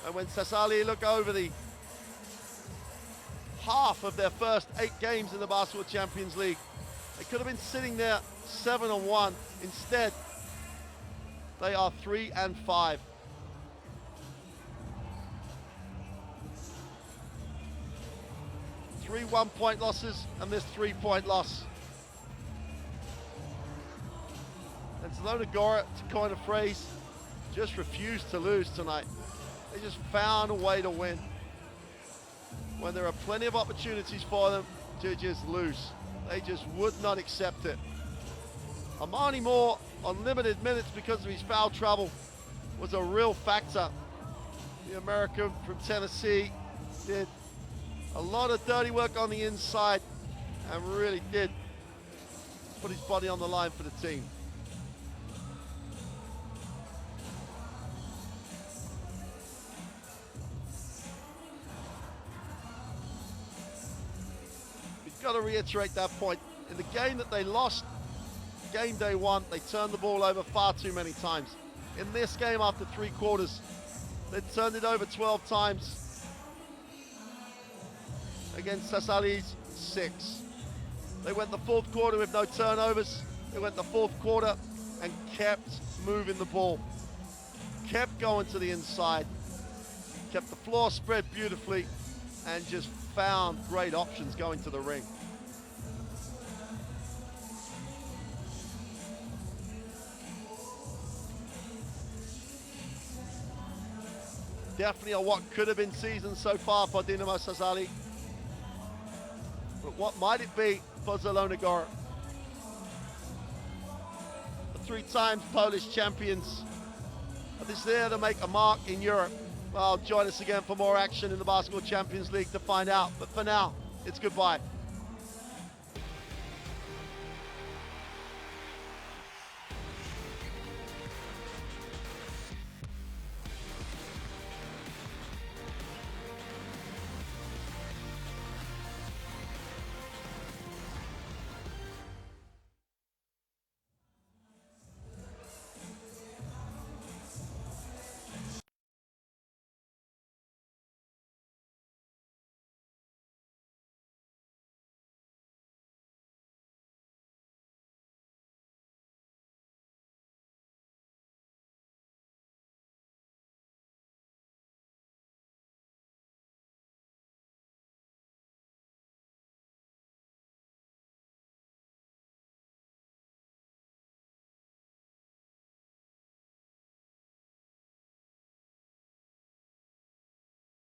And when Sassari look over the half of their first 8 games in the Basketball Champions League, they could have been sitting there 7-1. Instead, they are 3-5. 3 one-point losses and this 3-point loss. And Zielona Gora, to coin a phrase, just refused to lose tonight. They just found a way to win when there are plenty of opportunities for them to just lose. They just would not accept it. Amani Moore, on limited minutes because of his foul trouble, was a real factor. The American from Tennessee did a lot of dirty work on the inside and really did put his body on the line for the team. We've got to reiterate that point. In the game that they lost, game day 1, they turned the ball over far too many times. In this game, after 3 quarters, they turned it over 12 times. Against Sassari's 6. They went the 4th quarter with no turnovers. They went the 4th quarter and kept moving the ball. Kept going to the inside. Kept the floor spread beautifully and just found great options going to the ring. Definitely a what could have been season so far for Dinamo Sassari. But what might it be for Zielona Gora? The 3 times Polish champions. Are they there to make a mark in Europe? Well, join us again for more action in the Basketball Champions League to find out. But for now, it's goodbye.